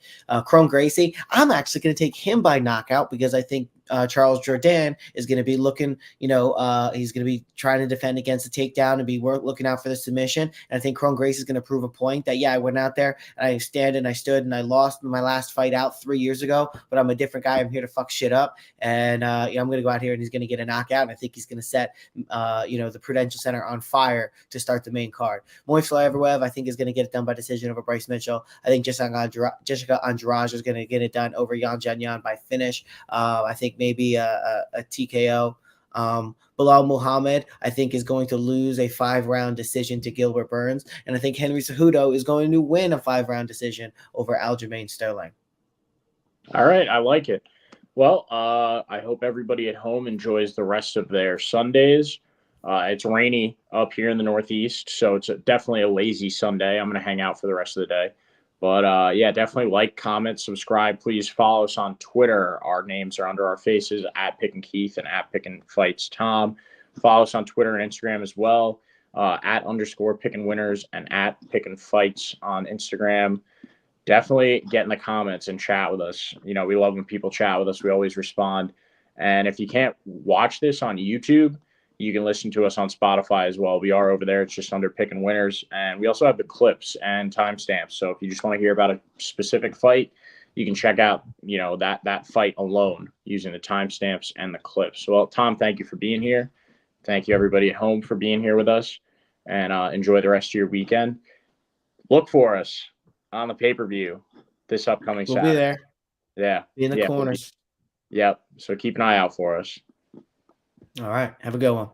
Kron Gracie, I'm actually going to take him by knockout because I think Charles Jourdain is going to be looking, he's going to be trying to defend against the takedown and be looking out for the submission. And I think Kron Gracie is going to prove a point that, I went out there and I stand and I stood and I lost my last fight out 3 years ago, but I'm a different guy. I'm here to fuck shit up. And, I'm going to go out here and he's going to get a knockout. And I think he's going to set, the Prudential Center on fire to start the main card. Moisla Evloev, I think, is going to get it done by decision over Bryce Mitchell. I think Jessica Andrade is going to get it done over Yan Janyan by finish. I think maybe a TKO. Belal Muhammad, I think, is going to lose a 5-round decision to Gilbert Burns. And I think Henry Cejudo is going to win a 5-round decision over Aljamain Sterling. All right. I like it. Well, I hope everybody at home enjoys the rest of their Sundays. It's rainy up here in the Northeast, so it's definitely a lazy Sunday. I'm going to hang out for the rest of the day. But, definitely like, comment, subscribe. Please follow us on Twitter. Our names are under our faces, at Pickin Keith and at Pickin Fights Tom. Follow us on Twitter and Instagram as well, at _Pickin Winners and at Pickin Fights on Instagram. Definitely get in the comments and chat with us. We love when people chat with us. We always respond. And if you can't watch this on YouTube, you can listen to us on Spotify as well. We are over there. It's just under Pickin Winners. And we also have the clips and timestamps. So if you just want to hear about a specific fight, you can check out, that fight alone using the timestamps and the clips. Well, Tom, thank you for being here. Thank you, everybody at home, for being here with us. And enjoy the rest of your weekend. Look for us on the pay-per-view this upcoming Saturday. We'll be there. Yeah. Be in the corners. Yep. So keep an eye out for us. All right. Have a good one.